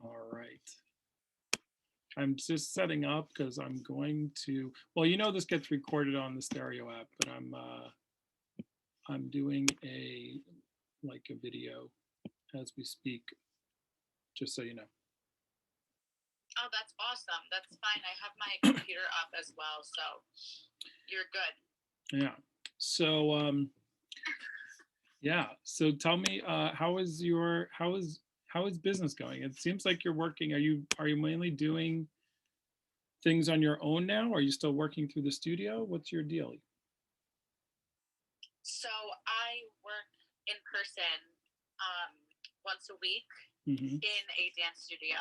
All right. I'm just setting up because I'm going to, well, this gets recorded on the stereo app, but I'm doing a video as we speak, just so you know. Oh, that's awesome. That's fine. I have my computer up as well, so you're good. Yeah. So so tell me, how is business going? It seems like you're working. Are you mainly doing things on your own now? Are you still working through the studio? What's your deal? So I work in person once a week in a dance studio,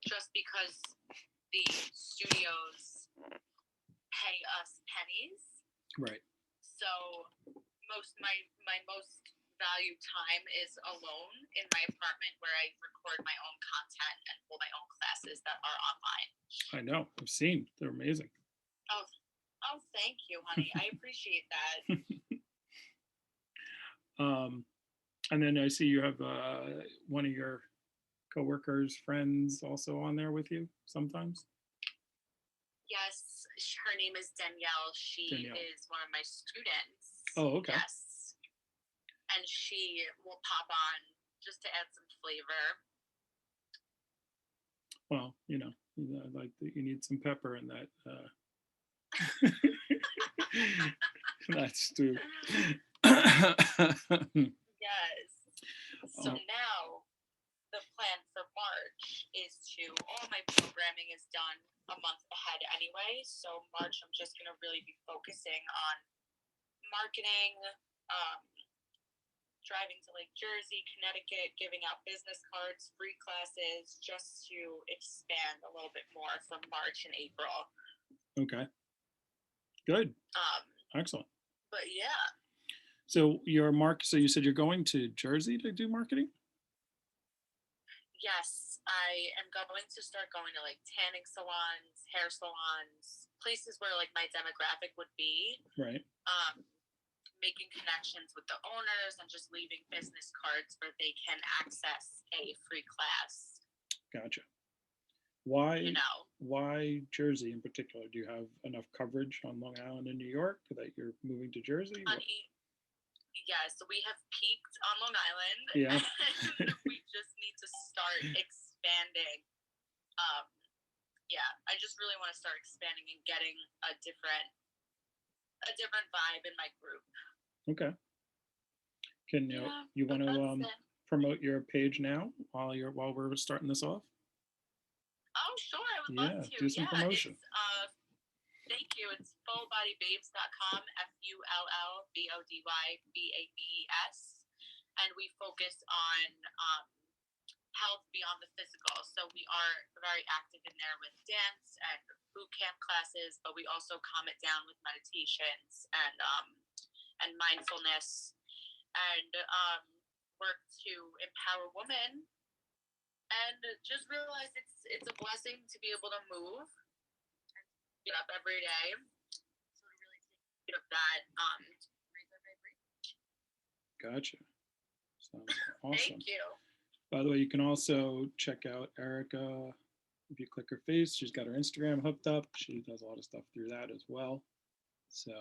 just because the studios pay us pennies. Right. So my most valued time is alone in my apartment, where I record my own content and hold my own classes that are online. I know. I've seen. They're amazing. Oh, thank you, honey. I appreciate that. And then I see you have one of your coworkers, friends, also on there with you sometimes. Yes, her name is Danielle. She is one of my students. Oh, okay. Yes, and she will pop on just to add some flavor. Well, like you need some pepper in that. That's true. Yes. So now the plan for March is all my programming is done a month ahead anyway. So March, I'm just going to really be focusing on marketing, driving to Lake Jersey, Connecticut, giving out business cards, free classes, just to expand a little bit more from March and April. Okay. Good. Excellent. But yeah. So so you said you're going to Jersey to do marketing? Yes, I am going to start going to like tanning salons, hair salons, places where like my demographic would be. Right. Making connections with the owners and just leaving business cards where they can access a free class. Gotcha. Why Jersey in particular? Do you have enough coverage on Long Island and New York that you're moving to Jersey? Honey, yes, we have peaked on Long Island. Yeah. And we just need to start expanding. I just really want to start expanding and getting a different vibe in my group. Okay. Can you want to promote your page now while we're starting this off? Oh, sure. I would love to. Do some promotion. Thank you. It's fullbodybabes.com, FULLBODYBABES. And we focus on health beyond the physical. So we are very active in there with dance and boot camp classes, but we also calm it down with meditations and mindfulness, and work to empower women, and just realize it's a blessing to be able to move and get up every day. So to really take care of that, raise our vibration. Gotcha. Sounds awesome. Thank you. By the way, you can also check out Erica. If you click her face, she's got her Instagram hooked up. She does a lot of stuff through that as well. So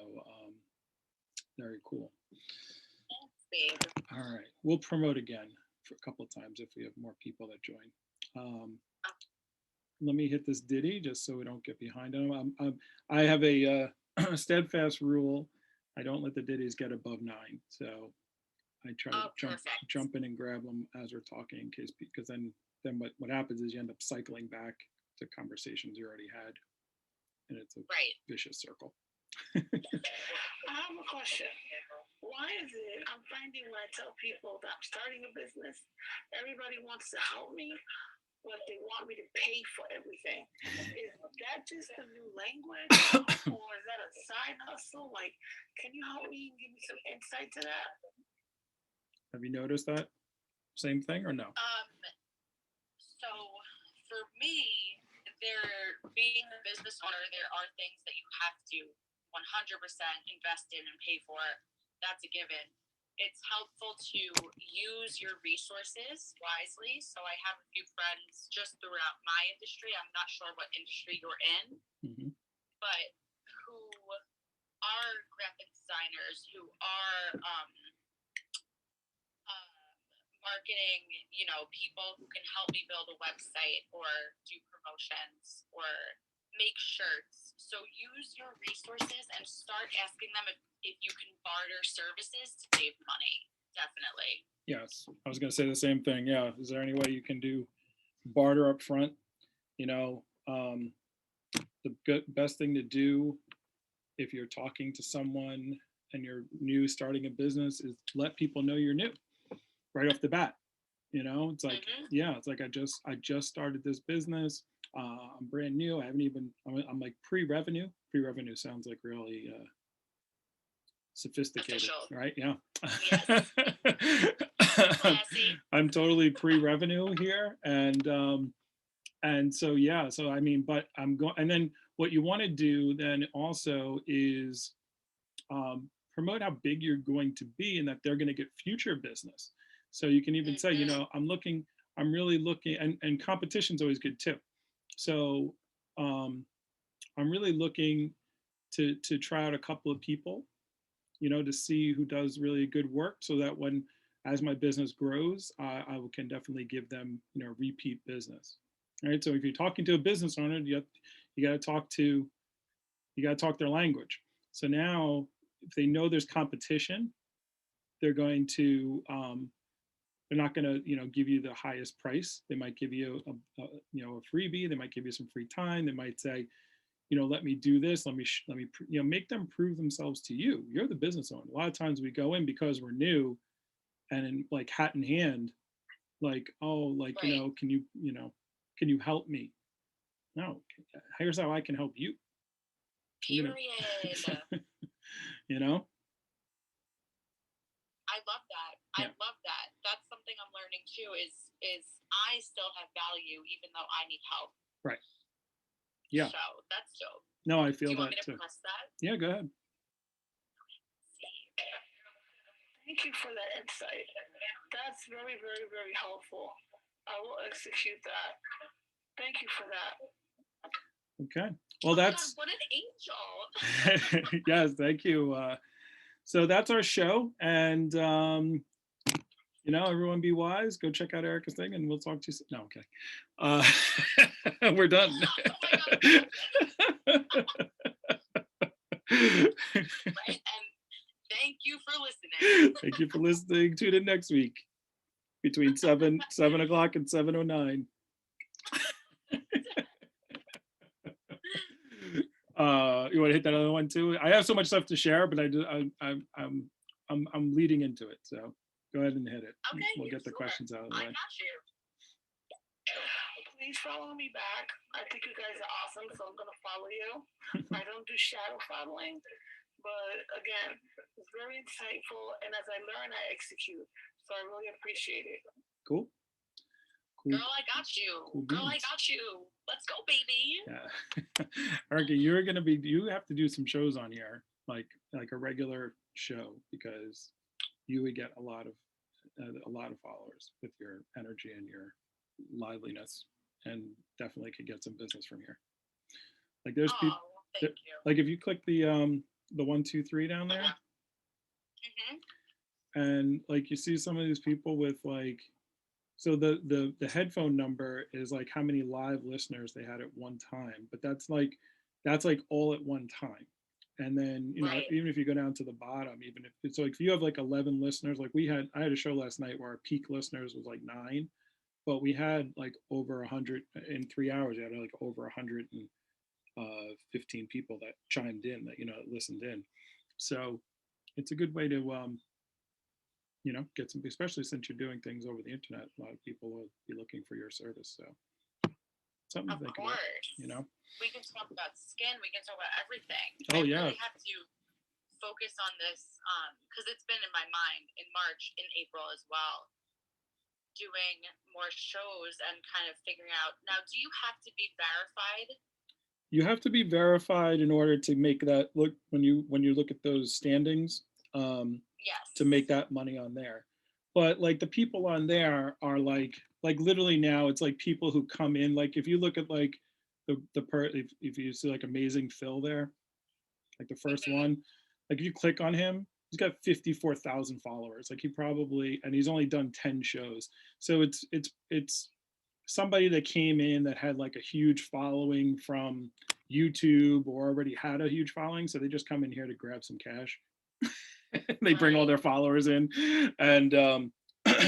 very cool. Thanks, babe. All right, we'll promote again for a couple of times if we have more people that join. Let me hit this ditty just so we don't get behind on them. I have a steadfast rule. I don't let the ditties get above 9. So I try to jump in and grab them as we're talking, in case, because then what happens is you end up cycling back to conversations you already had, and it's a vicious circle. I have a question. Why is it I'm finding when I tell people that I'm starting a business, everybody wants to help me, but they want me to pay for everything? Is that just a new language, or is that a side hustle? Like, can you help me and give me some insight to that? Have you noticed that same thing or no? So for me, being a business owner, there are things that you have to 100% invest in and pay for. That's a given. it's helpful to use your resources wisely. So I have a few friends just throughout my industry. I'm not sure what industry you're in, Mhm. but who are graphic designers, who are marketing, people who can help me build a website or do promotions or make shirts. So use your resources and start asking them if you can barter services to save money. Definitely. Yes, I was going to say the same thing. Yeah, is there any way you can do barter up front? The best thing to do if you're talking to someone and you're new starting a business is let people know you're new right off the bat. It's like, yeah, it's like I just started this business. I'm brand new. I haven't even. I'm like pre-revenue. Pre-revenue sounds like really sophisticated, official. right? Yeah. Yes. I'm totally pre-revenue here, and so yeah. So I mean, but I'm going. And then what you want to do then also is promote how big you're going to be, and that they're going to get future business. So you can even say, I'm really looking, and competition's always good too. So I'm really looking to try out a couple of people, to see who does really good work, so that as my business grows, I can definitely give them, repeat business. Right. So if you're talking to a business owner, you got to talk their language. So now, if they know there's competition, they're going to they're not going to give you the highest price. They might give you a freebie. They might give you some free time. They might say, let me do this. Let me make them prove themselves to you. You're the business owner. A lot of times we go in because we're new, and in like hat in hand, like, oh, like, right. Can you help me? No, here's how I can help you. Period. I love that. Yeah. I love that. That's something I'm learning too, is I still have value even though I need help. Right. Yeah. So that's dope. No, I feel that. Do you want me to too. press that? Yeah, go ahead. Thank you for that insight. That's very, very, very helpful. I will execute that. Thank you for that. Okay. Well, that's God, what an angel. Yes, thank you. So that's our show, and everyone be wise. Go check out Erica's thing, and we'll talk to you soon. No, okay. We're done. Right, and thank you for listening. Thank you for listening. Tune in next week between 7 o'clock and 7:09. You want to hit that other one too? I have so much stuff to share, but I'm leading into it. So go ahead and hit it. Okay, we'll get the questions out of the way. I got you. Please follow me back. I think you guys are awesome, so I'm gonna follow you. I don't do shadow following, but again, it's very insightful, and as I learn, I execute. So I really appreciate it. Cool. Girl, I got you. Cool. Girl, I got you. Let's go, baby. Yeah. Erica, you have to do some shows on here, like a regular show, because you would get a lot of followers with your energy and your liveliness, and definitely could get some business from here. Like there's people, thank you. like if you click the 1, 2, 3 down there, and like you see some of these people with like, so the headphone number is like how many live listeners they had at one time, but that's like all at one time. And then right. Even if you go down to the bottom, even if it's like if you have like 11 listeners, like I had a show last night where our peak listeners was like 9, but we had like over 100 in 3 hours. We had like over 115 people that chimed in, that listened in. So it's a good way to get some, especially since you're doing things over the internet. A lot of people will be looking for your service. So something to think about, We can talk about skin. We can talk about everything. Oh, I yeah. really have to focus on this because it's been in my mind in March, in April as well, doing more shows and kind of figuring out. Now, do you have to be verified? You have to be verified in order to make that look, when you look at those standings. Yes. to make that money on there. But like the people on there are like literally now it's like people who come in, like if you look at like if you see like Amazing Phil there, like the first Mhm. one, like if you click on him, he's got 54,000 followers. Like he probably, and he's only done 10 shows. So it's somebody that came in that had like a huge following from YouTube or already had a huge following. So they just come in here to grab some cash. They bring all Right. their followers in. And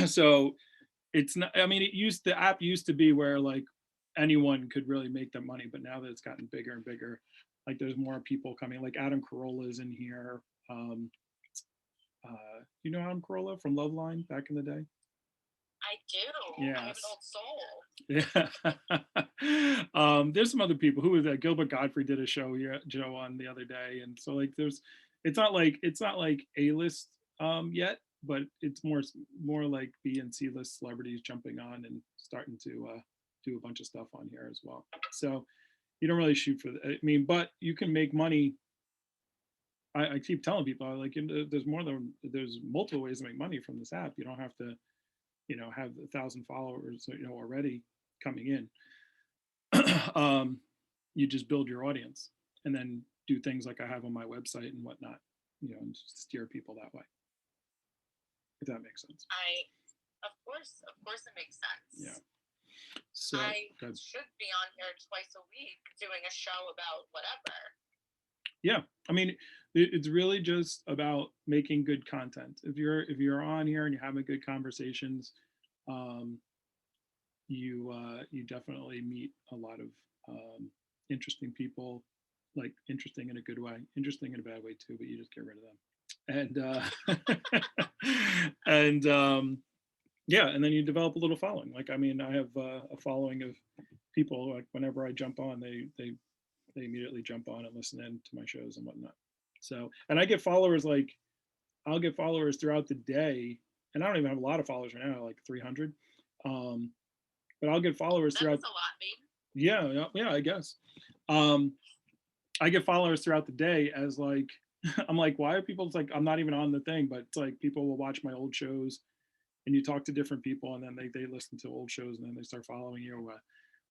so it's not, I mean, the app used to be where like anyone could really make the money, but now that it's gotten bigger and bigger, like there's more people coming, like Adam Carolla is in here. Um, you know Adam Carolla from Loveline back in the day? I do. I have an Yes. old soul. Yeah. There's some other people. Who was that? Gilbert Godfrey did a show here, Joe, on the other day, and so like it's not like A-list yet, but it's more like B and C list celebrities jumping on and starting to do a bunch of stuff on here as well. So you don't really shoot for I mean, but you can make money. I keep telling people like there's multiple ways to make money from this app. You don't have to have 1,000 followers already coming in. You just build your audience and then do things like I have on my website and whatnot, and just steer people that way, if that makes sense. Of course it makes sense. Yeah. So I should be on here twice a week doing a show about whatever. Yeah, I mean, it's really just about making good content. If you're on here and you're having good conversations, you definitely meet a lot of interesting people, like interesting in a good way, interesting in a bad way too, but you just get rid of them. And yeah, and then you develop a little following. Like I mean, I have a following of people. Like whenever I jump on, they immediately jump on and listen in to my shows and whatnot. So, and I get followers like I'll get followers throughout the day, and I don't even have a lot of followers right now, like 300. But I'll get followers throughout. That's a lot, babe. Yeah, I guess. I get followers throughout the day as like I'm like, why are people? It's like I'm not even on the thing, but it's like people will watch my old shows, and you talk to different people, and then they listen to old shows, and then they start following you.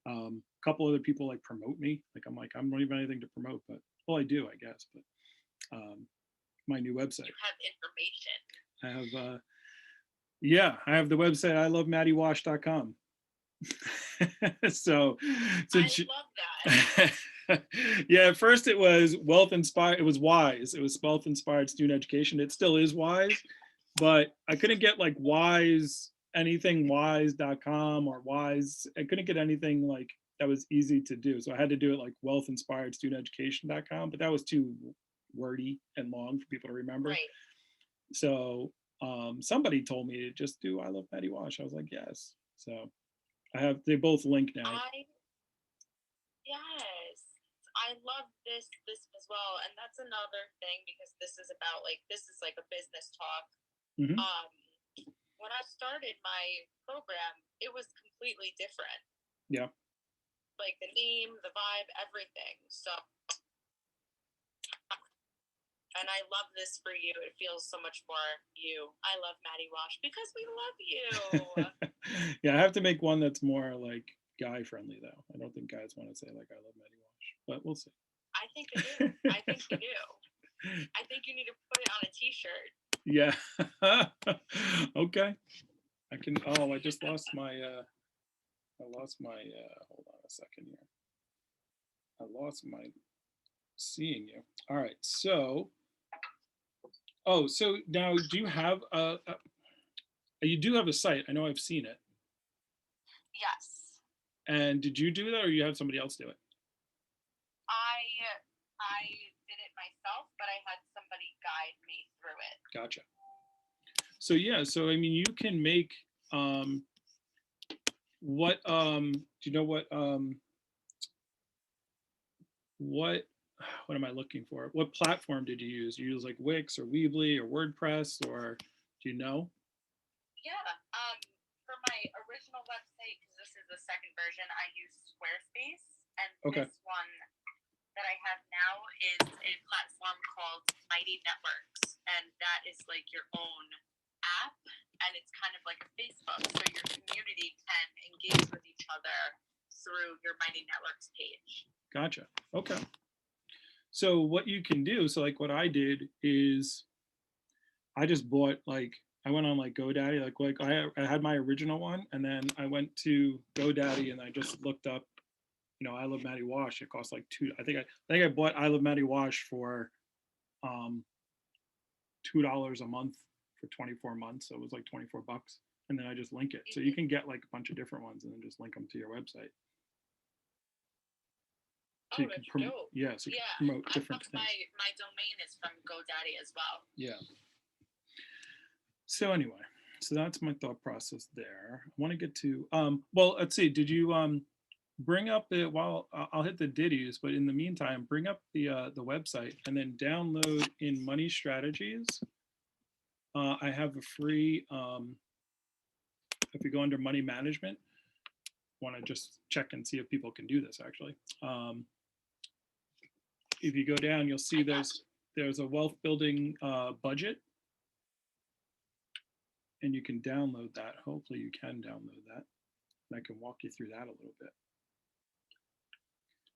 A couple other people like promote me. Like I don't even have anything to promote, but well, I do, I guess. But my new website. You have information. I have I have the website I love MaddieWash.com. so I love that. Yeah, at first it was wealth inspired, it was WISE, it was wealth inspired student education. It still is WISE, but I couldn't get like WISE anything wise.com or WISE. I couldn't get anything like that was easy to do, so I had to do it like wealth inspired student education.com, but that was too wordy and long for people to remember. Right. So somebody told me to just do I love Maddie Wash. I was like, yes. So they both link now. Yes, I love this as well, and that's another thing because this is like a business talk. Mm-hmm. When I started my program, it was completely different. Yeah. Like the name, the vibe, everything. So, and I love this for you. It feels so much more you. I love Maddie Wash because we love you. Yeah, I have to make one that's more like guy friendly though. I don't think guys want to say like I love Maddie Wash, but we'll see. I think you do. I think you do. I think you need to put it on a t-shirt. Yeah. Okay. I can. Oh, I just lost my. Hold on a second here. I lost my seeing you. All right. So. Oh, so now do you have you do have a site? I know I've seen it. Yes. And did you do that, or you have somebody else do it? I did it myself, but I had somebody guide me through it. Gotcha. So yeah, so I mean, you can make what do you know what am I looking for? What platform did you use? You use like Wix or Weebly or WordPress, or do you know? Yeah. For my original website, because this is the second version, I used Squarespace, and this one that I have now is a platform called Mighty Networks. and that is like your own app, and it's kind of like a Facebook, so your community can engage with each other through your Mighty Networks page. Gotcha. Okay. So what you can do, so like what I did is I just bought like, I went on like GoDaddy, like I had my original one, and then I went to GoDaddy and I just looked up, you know, I Love Maddie Wash. It cost like I think I bought I Love Maddie Wash for $2 a month for 24 months. So it was like 24 bucks. And then I just link it. So you can get like a bunch of different ones and then just link them to your website. So you can promote, yeah, so you can promote different things. My domain is from GoDaddy as well. Yeah. So anyway, so that's my thought process there. I want to get to, well, let's see, did you bring up the, while I'll hit the ditties, but in the meantime, bring up the website and then download in Money Strategies. I have a free, if you go under Money Management, want to just check and see if people can do this actually. If you go down, you'll see there's a wealth building budget, and you can download that. Hopefully you can download that. And I can walk you through that a little bit.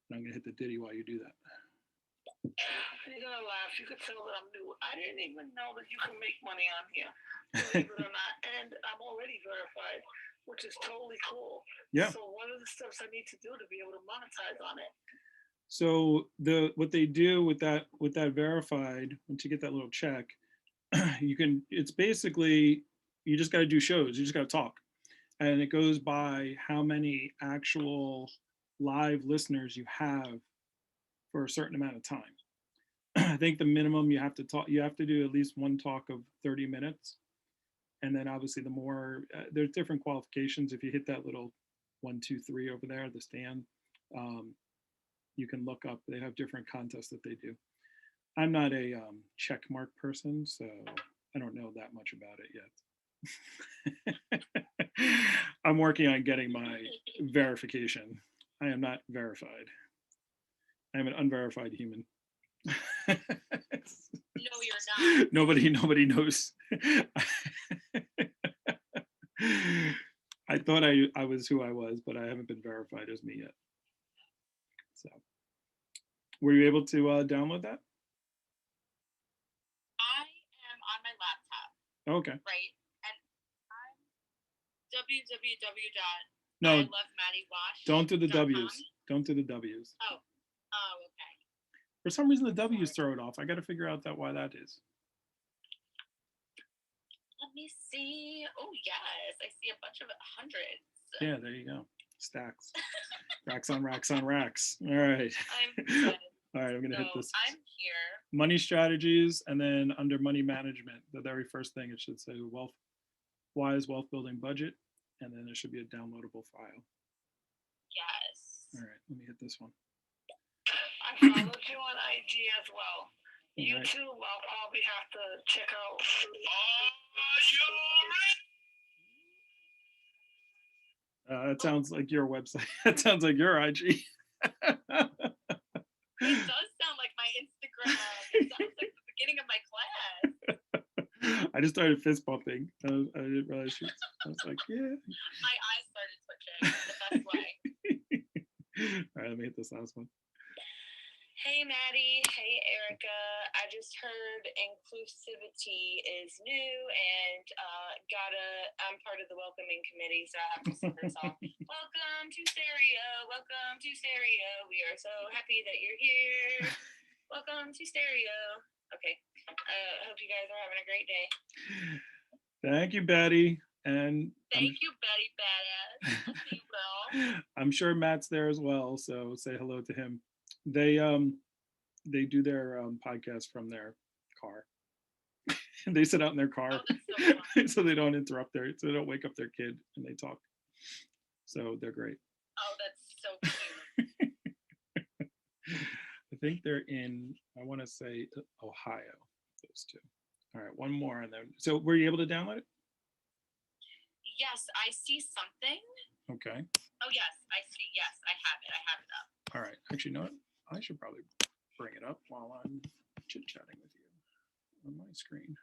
And I'm gonna hit the ditty while you do that. You're gonna laugh. You could tell that I'm new. I didn't even know that you can make money on here, believe it or not. And I'm already verified, which is totally cool. Yeah. So what are the steps I need to do to be able to monetize on it? So what they do with that verified, once you get that little check, you can, it's basically, you just got to do shows. You just got to talk. And it goes by how many actual live listeners you have for a certain amount of time. I think the minimum you have to talk, you have to do at least one talk of 30 minutes. And then obviously the more, there's different qualifications. If you hit that little 1, 2, 3 over there, the stand, you can look up, they have different contests that they do. I'm not a check mark person, so I don't know that much about it yet. I'm working on getting my verification. I am not verified. I am an unverified human. No, you're not. Nobody knows. I thought I was who I was, but I haven't been verified as me yet. So, were you able to download that? I am on my laptop. Okay. Right, and I'm www. No, ilovemaddiewash. don't do the W's. Don't do the W's. Oh, okay. For some reason, the W's throw it off. I got to figure out why that is. Let me see. Oh yes, I see a bunch of hundreds. Yeah, there you go. Stacks. Racks on racks on racks. All right. I'm good. All right, I'm gonna hit this. I'm here. Money Strategies, and then under Money Management, the very first thing it should say W.I.S.E Wealth Building Budget, and then there should be a downloadable file. Yes. All right, let me hit this one. I followed you on IG as well. You right. too, I'll probably have to check out. That sounds like your website. That sounds like your IG. It does sound like my Instagram. It sounds like the beginning of my class. I just started fist bumping. I didn't realize she. I was like, yeah. My eyes started twitching the best way. All right, let me hit this last one. Hey Maddie, hey Erica. I just heard inclusivity is new and I'm part of the welcoming committee, so I have to sing this song. Welcome to Stereo, welcome to Stereo. We are so happy that you're here. Welcome to Stereo. Okay, I hope you guys are having a great day. Thank you, Betty. And thank you, Betty Badass. You will. I'm sure Matt's there as well, so say hello to him. They do their podcast from their car. They sit out in their car, so they don't interrupt so they don't wake up their kid, and they talk. So they're great. Oh, that's so cute. I think they're in, I want to say Ohio, those two. All right, one more, and then. So were you able to download it? Yes, I see something. Okay. Oh yes, I see. Yes, I have it. I have it up. All right. Actually, you know what? I should probably bring it up while I'm chit-chatting with you. on my screen.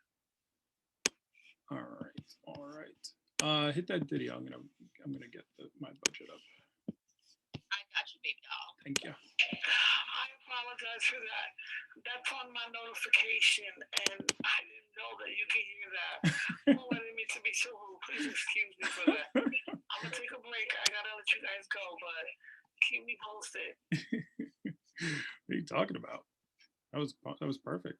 All right. Hit that video. I'm gonna get my budget up. I got you, baby doll. Thank you. I apologize for that. That's on my notification, and I didn't know that you could hear that. Oh, I didn't mean to be so rude. Please excuse me for that. I'm gonna take a break. I gotta let you guys go, but keep me posted. What are you talking about? That was perfect.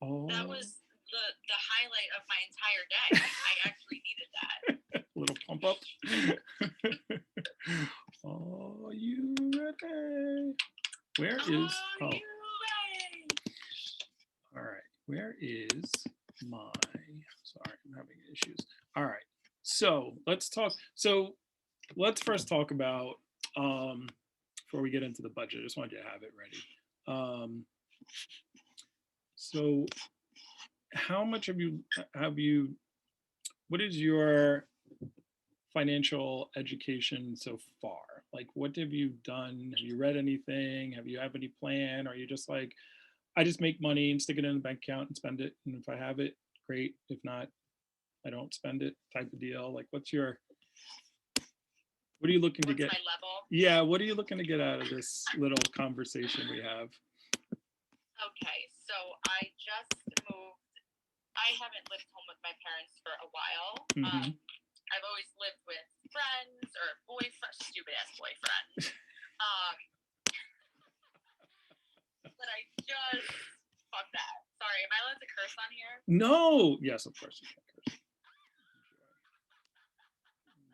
Oh, That was the highlight of my entire day. I actually needed that. a little pump up. Are you ready? Where is? Oh, You ready? all right. Where is my? Sorry, I'm having issues. All right. So let's talk. So let's first talk about before we get into the budget. I just wanted you to have it ready. So how much have you? What is your financial education so far? Like, what have you done? Have you read anything? Have you have any plan? Or are you just like, I just make money and stick it in a bank account and spend it, and if I have it, great. If not, I don't spend it, type of deal? Like, what are you looking to What's get? my level? Yeah, what are you looking to get out of this little conversation we have? Okay, so I just moved. I haven't lived home with my parents for a while. Mhm. I've always lived with friends or boyfriends, stupid ass boyfriends. But I just fuck that. Sorry, am I allowed to curse on here? No, yes, of course you can curse.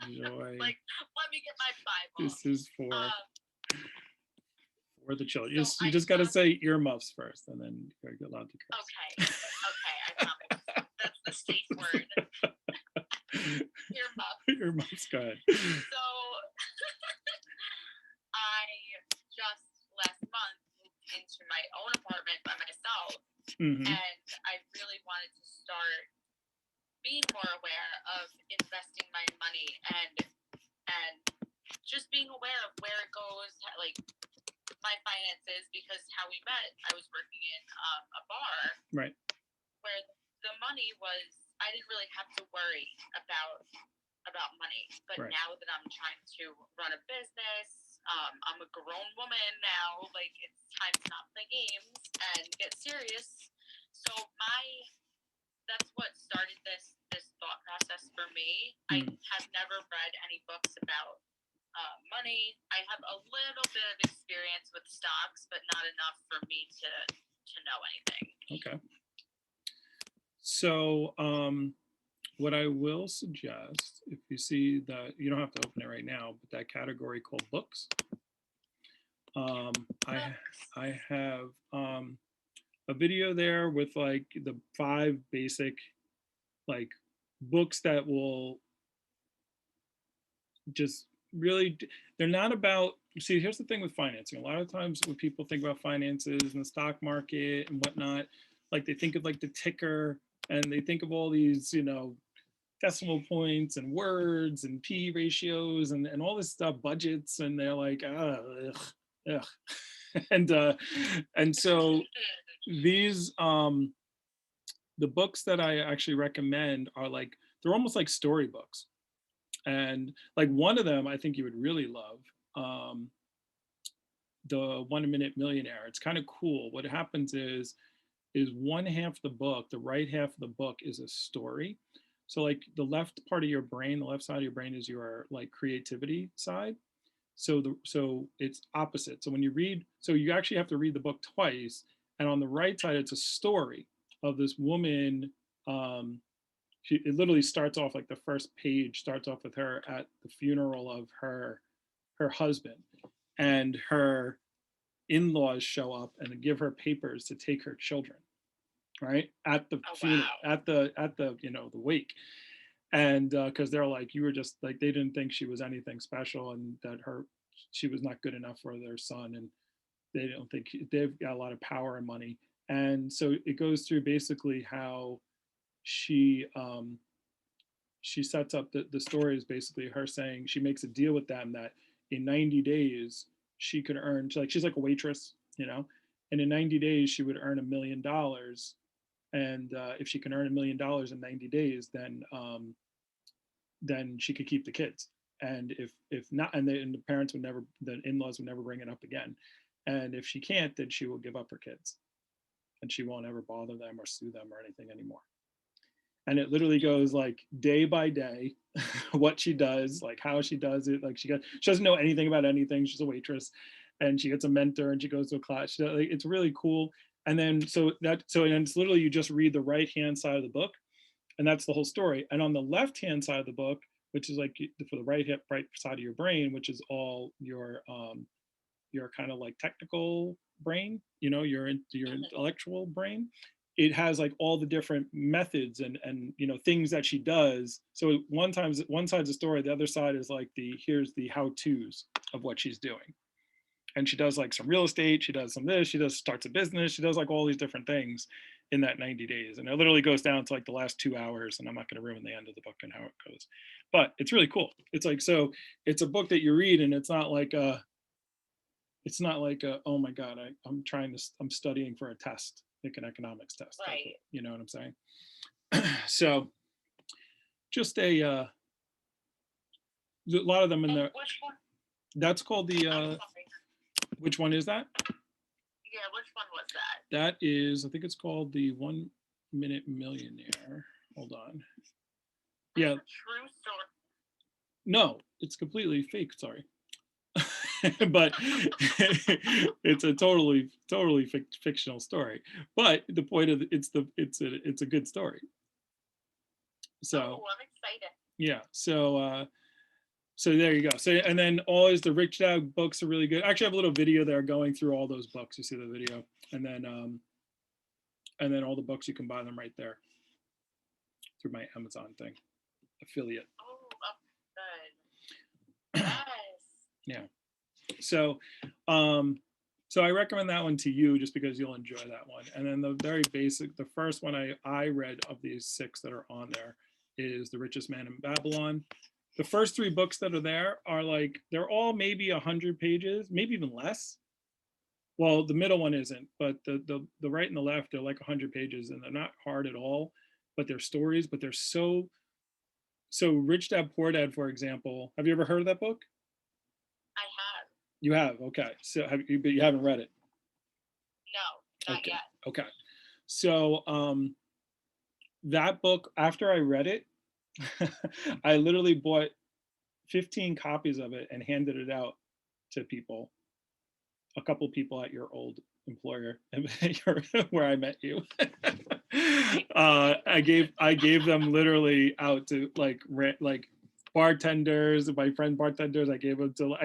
Enjoy. Like, let me get my Bible. This is for the children. So You just got to say earmuffs first, and then you're allowed to curse. Okay, I promise. That's the safe word. Earmuff. Earmuffs, go ahead. So, I just last month moved into my own apartment by myself, Mhm. and I really wanted to start being more aware of investing my money and just being aware of where it goes, like my finances, because how we met, I was working in a bar, Right. where the money was, I didn't really have to worry about money. But Right. now that I'm trying to run a business, I'm a grown woman now. Like, it's time to not play games and get serious. So that's what started this thought process for me. I have never read any books about money. I have a little bit of experience with stocks, but not enough for me to know anything. Okay. So, what I will suggest, if you see that, you don't have to open it right now, but that category called books, I have a video there with like the 5 basic like books that will just really, they're not about, see, here's the thing with financing. A lot of times when people think about finances and the stock market and whatnot, like they think of like the ticker, and they think of all these, decimal points and words and P ratios and all this stuff, budgets, and they're like, ugh, ugh. and so these the books that I actually recommend are like, they're almost like storybooks. And like one of them I think you would really love, the 1 Minute Millionaire. It's kind of cool. What happens is one half the book, the right half of the book is a story. So like the left part of your brain, the left side of your brain is your like creativity side. So it's opposite. So when you read, so you actually have to read the book twice. And on the right side, it's a story of this woman. It literally starts off like the first page starts off with her at the funeral of her husband, and her in-laws show up and give her papers to take her children, right, at the funeral, wow. at the the wake. And because they're like, you were just like, they didn't think she was anything special, and that she was not good enough for their son, and they don't think they've got a lot of power and money. And so it goes through basically how she sets up the story is basically her saying she makes a deal with them that in 90 days she could earn, she's like a waitress, and in 90 days she would earn $1 million. And if she can earn $1 million in 90 days, then she could keep the kids. And if not, and the parents would never, the in-laws would never bring it up again. And if she can't, then she will give up her kids, and she won't ever bother them or sue them or anything anymore. And it literally goes like day by day, what she does, like how she does it. Like she doesn't know anything about anything. She's a waitress, and she gets a mentor, and she goes to a class. Like, it's really cool. And then and it's literally, you just read the right hand side of the book, and that's the whole story. And on the left hand side of the book, which is like for the right side of your brain, which is all your kind of like technical brain, your intellectual brain, it has like all the different methods and things that she does. So one side's the story, the other side is like here's the how-tos of what she's doing. And she does like some real estate, she does some this, starts a business, she does like all these different things in that 90 days. And it literally goes down to like the last 2 hours, and I'm not going to ruin the end of the book and how it goes. But it's really cool. It's like, so it's a book that you read, and it's not like oh my God, I'm studying for a test, like an economics test. Right. You know what I'm saying? So just a lot of them in there. Which one? That's called which one is that? Yeah, which one was that? That is, I think it's called the 1 Minute Millionaire. Hold on. Yeah. True story. No, it's completely fake. Sorry. But it's a totally fictional story. But the point of it's a good story. So I'm excited. yeah. So there you go. So, and then always the Rich Dad books are really good. Actually, I have a little video there going through all those books. You see the video, and then all the books, you can buy them right there through my Amazon thing, affiliate. Oh, good. Yes. Yeah. So, so I recommend that one to you just because you'll enjoy that one. And then the first one I read of these 6 that are on there is The Richest Man in Babylon. The first 3 books that are there are like, they're all maybe 100 pages, maybe even less. Well, the middle one isn't, but the right and the left are like 100 pages, and they're not hard at all, but they're stories, but they're so Rich Dad Poor Dad, for example. Have you ever heard of that book? I have. You have? Okay. So but you haven't read it? No, not yet. Okay. So that book, after I read it, I literally bought 15 copies of it and handed it out to people. A couple people at your old employer where I met you. I gave them literally out to like bartenders, my friend bartenders. I gave it to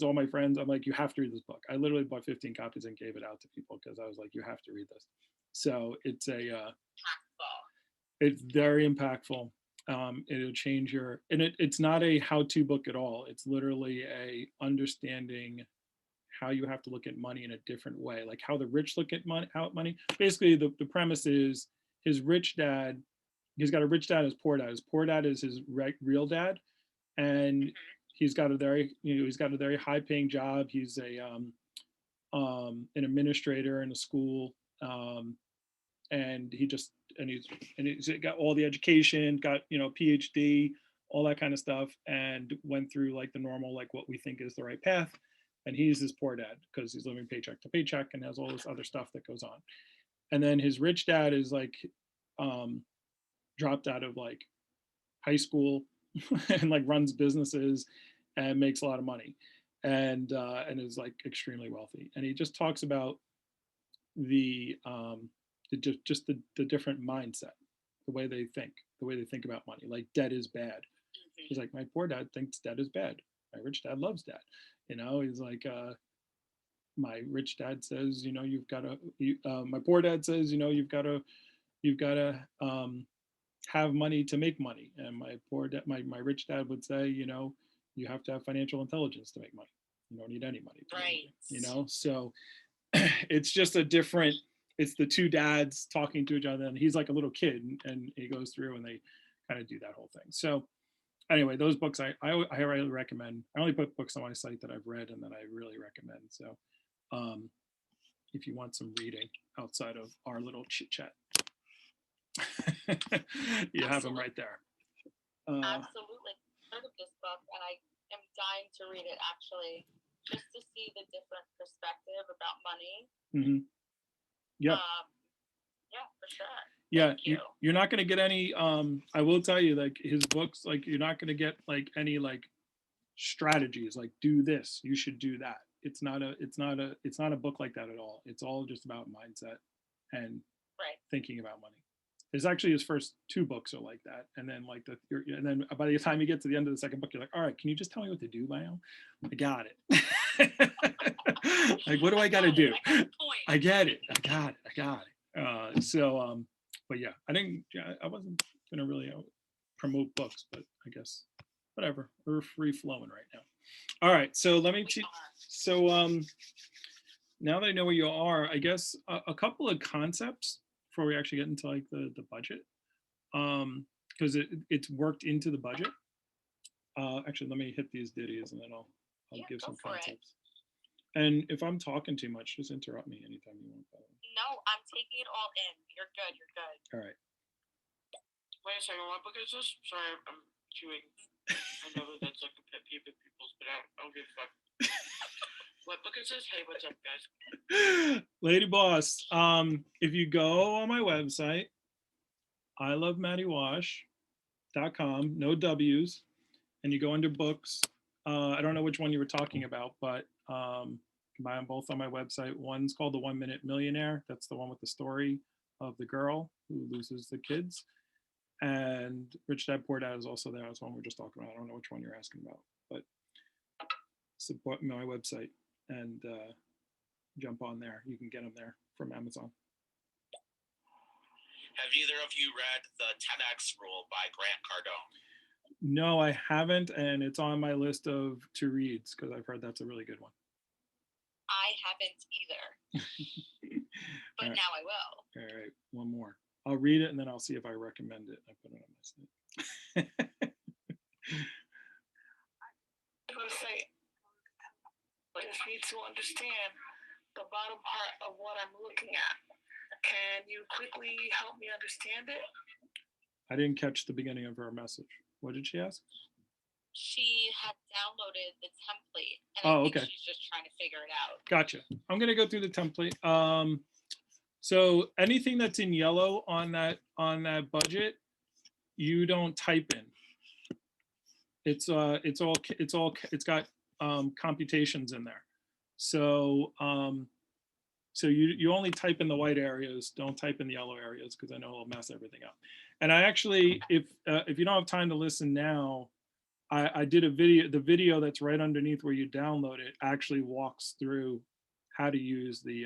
all my friends. I'm like, you have to read this book. I literally bought 15 copies and gave it out to people because I was like, you have to read this. So it's it's very impactful. It'll change it's not a how-to book at all. It's literally a understanding how you have to look at money in a different way, like how the rich look at money. Basically, the premise is his rich dad. He's got a rich dad, his poor dad. His poor dad is his real dad, and he's got a very high-paying job. He's an administrator in a school, and he's got all the education, got PhD, all that kind of stuff, and went through like the normal, like what we think is the right path. And he's his poor dad because he's living paycheck to paycheck and has all this other stuff that goes on. And then his rich dad is like dropped out of like high school and like runs businesses and makes a lot of money and is like extremely wealthy. And he just talks about the different mindset, the way they think about money. Like debt is bad. He's like, my poor dad thinks debt is bad. My rich dad loves debt. He's like, my rich dad says, you've got to. My poor dad says, you've got to have money to make money. And my poor dad, my rich dad would say, you have to have financial intelligence to make money. You don't need any money. Right. So it's just a different. It's the 2 dads talking to each other, and he's like a little kid, and he goes through, and they kind of do that whole thing. So anyway, those books I highly recommend. I only put books on my site that I've read and that I really recommend. So if you want some reading outside of our little chit chat. You have them right there. Absolutely. I've heard of this book, and I am dying to read it, actually, just to see the different perspective about money. Mm-hmm. Yeah. Yeah, for sure. Yeah, Thank you. you're not going to get any, I will tell you, like his books, like you're not going to get like any like strategies, like do this, you should do that. It's not a book like that at all. It's all just about mindset and Right. thinking about money. There's actually his first 2 books are like that, and then like and then by the time you get to the end of the second book, you're like, all right, can you just tell me what to do now? I got it. Like, what do I got to do? I get it. I got it. But yeah, I wasn't gonna really promote books, but I guess whatever. We're free flowing right now. All right, so let me teach. So now that I know where you are, I guess a couple of concepts before we actually get into like the budget, because it's worked into the budget. Actually, let me hit these ditties and then I'll give some concepts. And if I'm talking too much, just interrupt me anytime you want. No, I'm taking it all in. You're good. You're good. All right. Wait a second. What book is this? Sorry, I'm chewing. I know that that's like a pet peeve of people's, but I don't give a fuck. What book is this? Hey, what's up, guys? Lady Boss, if you go on my website, ilovemaddiewash.com, no W's, and you go under books. I don't know which one you were talking about, but you can buy them both on my website. One's called the 1 Minute Millionaire. That's the one with the story of the girl who loses the kids. And Rich Dad Poor Dad is also there. That's one we're just talking about. I don't know which one you're asking about, but support my website and jump on there. You can get them there from Amazon. Have either of you read The 10X Rule by Grant Cardone? No, I haven't, and it's on my list of to reads because I've heard that's a really good one. I haven't either, but now I will. All right, one more. I'll read it and then I'll see if I recommend it. I put it on my site. I'm going to say, I just need to understand the bottom part of what I'm looking at. Can you quickly help me understand it? I didn't catch the beginning of her message. What did she ask? She had downloaded the template, and I think okay. she's just trying to figure it out. Gotcha. I'm gonna go through the template. So anything that's in yellow on that budget, you don't type in. It's got computations in there. So you only type in the white areas. Don't type in the yellow areas because I know it'll mess everything up. And I actually, if you don't have time to listen now, I did a video. The video that's right underneath where you download it actually walks through how to use the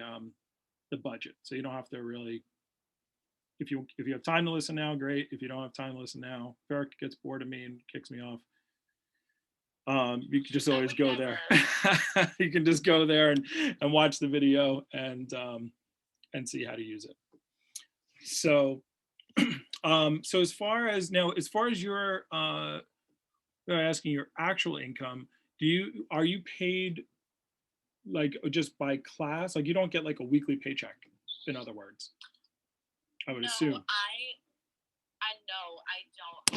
budget. So you don't have to really. If you have time to listen now, great. If you don't have time to listen now, if Eric gets bored of me and kicks me off, you can just always go there. You can just go there and watch the video and see how to use it. So so as far as your asking your actual income, are you paid like just by class? Like you don't get like a weekly paycheck, in other words, I would assume. I know I don't.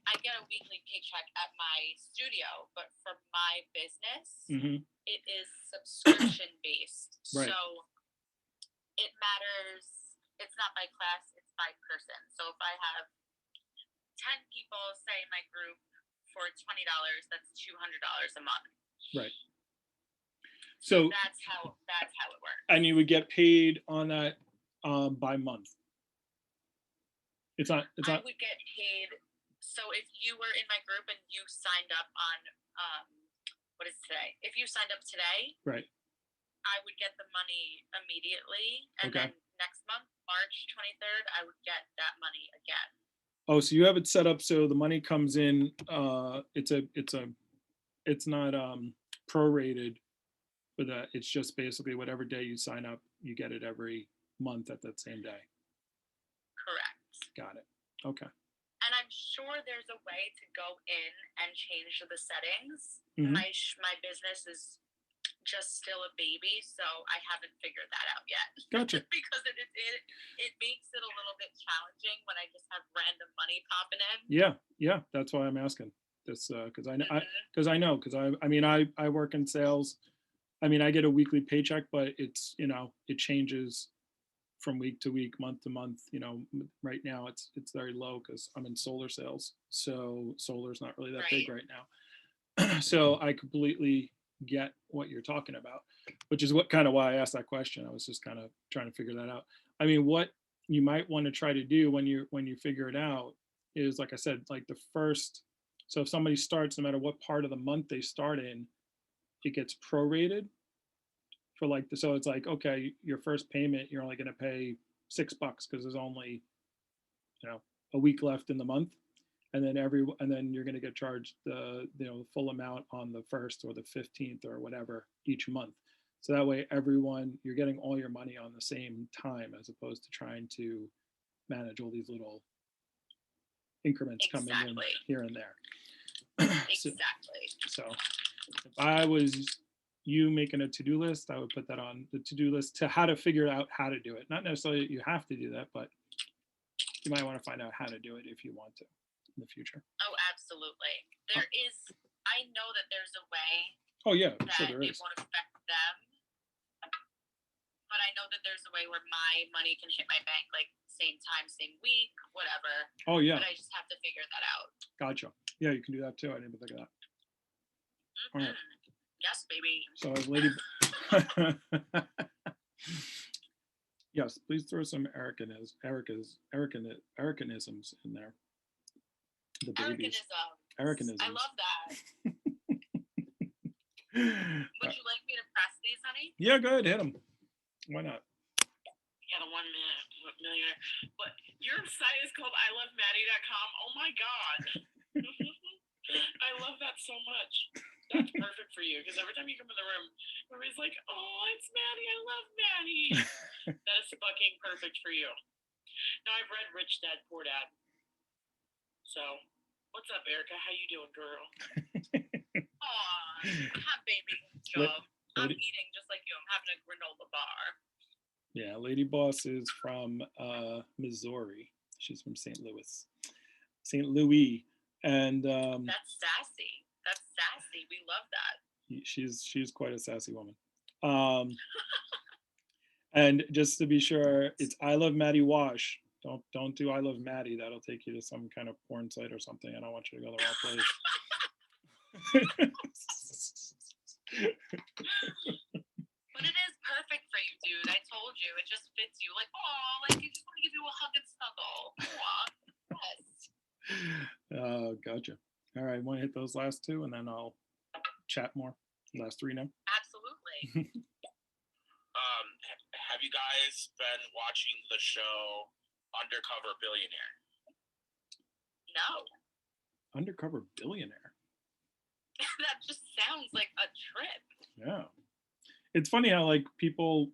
I get a weekly paycheck at my studio, but for my business, it is subscription based. Right. So it matters. It's not by class, it's by person. So if I have 10 people, say in my group, for $20, that's $200 a month. Right. So that's how it works. And you would get paid on that by month. I would get paid. So if you were in my group and you signed up on what is today? If you signed up today, right, I would get the money immediately, and then next month, March 23rd, I would get that money again. Oh, so you have it set up so the money comes in. It's not prorated for that. It's just basically whatever day you sign up, you get it every month at that same day. Correct. Got it. Okay. And I'm sure there's a way to go in and change the settings. Mm-hmm. My business is just still a baby, so I haven't figured that out yet. Gotcha. Because it makes it a little bit challenging when I just have random money popping in. Yeah, that's why I'm asking this, because I know, Mhm. I mean, I work in sales. I mean, I get a weekly paycheck, but it's, it changes from week to week, month to month. Right now it's very low because I'm in solar sales, so solar's not really that big Right. right now. So I completely get what you're talking about, which is what kind of why I asked that question. I was just kind of trying to figure that out. I mean, what you might want to try to do when you figure it out is, like I said, like the first. So if somebody starts, no matter what part of the month they start in, it gets prorated for like so it's like, okay, your first payment you're only going to pay $6 because there's only, you know a week left in the month, and then you're going to get charged the, full amount on the 1st or the 15th or whatever each month. So that way you're getting all your money on the same time, as opposed to trying to manage all these little increments coming in Exactly. here and there. so, Exactly. so if I was you making a to-do list, I would put that on the to-do list to how to figure out how to do it. Not necessarily that you have to do that, but you might want to find out how to do it if you want to in the future. Oh, absolutely. I know that there's a way Oh yeah, I'm that sure there it is. won't affect them, but I know that there's a way where my money can hit my bank like same time, same week, whatever. Oh yeah, But I just have to figure that out. gotcha. Yeah, you can do that too. I didn't even think of that. All right. Yes, baby. So lady, yes, please throw some Ericanisms in there. The babies. Americanism. I Ericanisms. love that. Would you like me to press these, honey? Yeah, go ahead, hit them. Why not? Yeah, the 1 Minute Millionaire. But your site is called ilovemaddie.com. Oh my god. I love that so much. That's perfect for you, because every time you come in the room, everybody's like, oh, it's Maddie. I love Maddie. That is fucking perfect for you. Now, I've read Rich Dad, Poor Dad. So, what's up, Erica? How you doing, girl? Aw, baby. Job. I'm eating just like you. I'm having a granola bar. Yeah, Lady Boss is from Missouri. She's from St. Louis. And that's sassy. That's sassy. We love that. She's quite a sassy woman. And just to be sure, it's I Love Maddie Wash. Don't do I Love Maddie. That'll take you to some kind of porn site or something. I don't want you to go to the wrong place. But it is perfect for you, dude. I told you. It just fits you. Like, oh, like, I just want to give you a hug and snuggle. Yes. Gotcha. All right, want to hit those last two, and then I'll chat more. Last three now. Absolutely. Have you guys been watching the show Undercover Billionaire? No. Undercover Billionaire. That just sounds like a trip. Yeah. It's funny how like people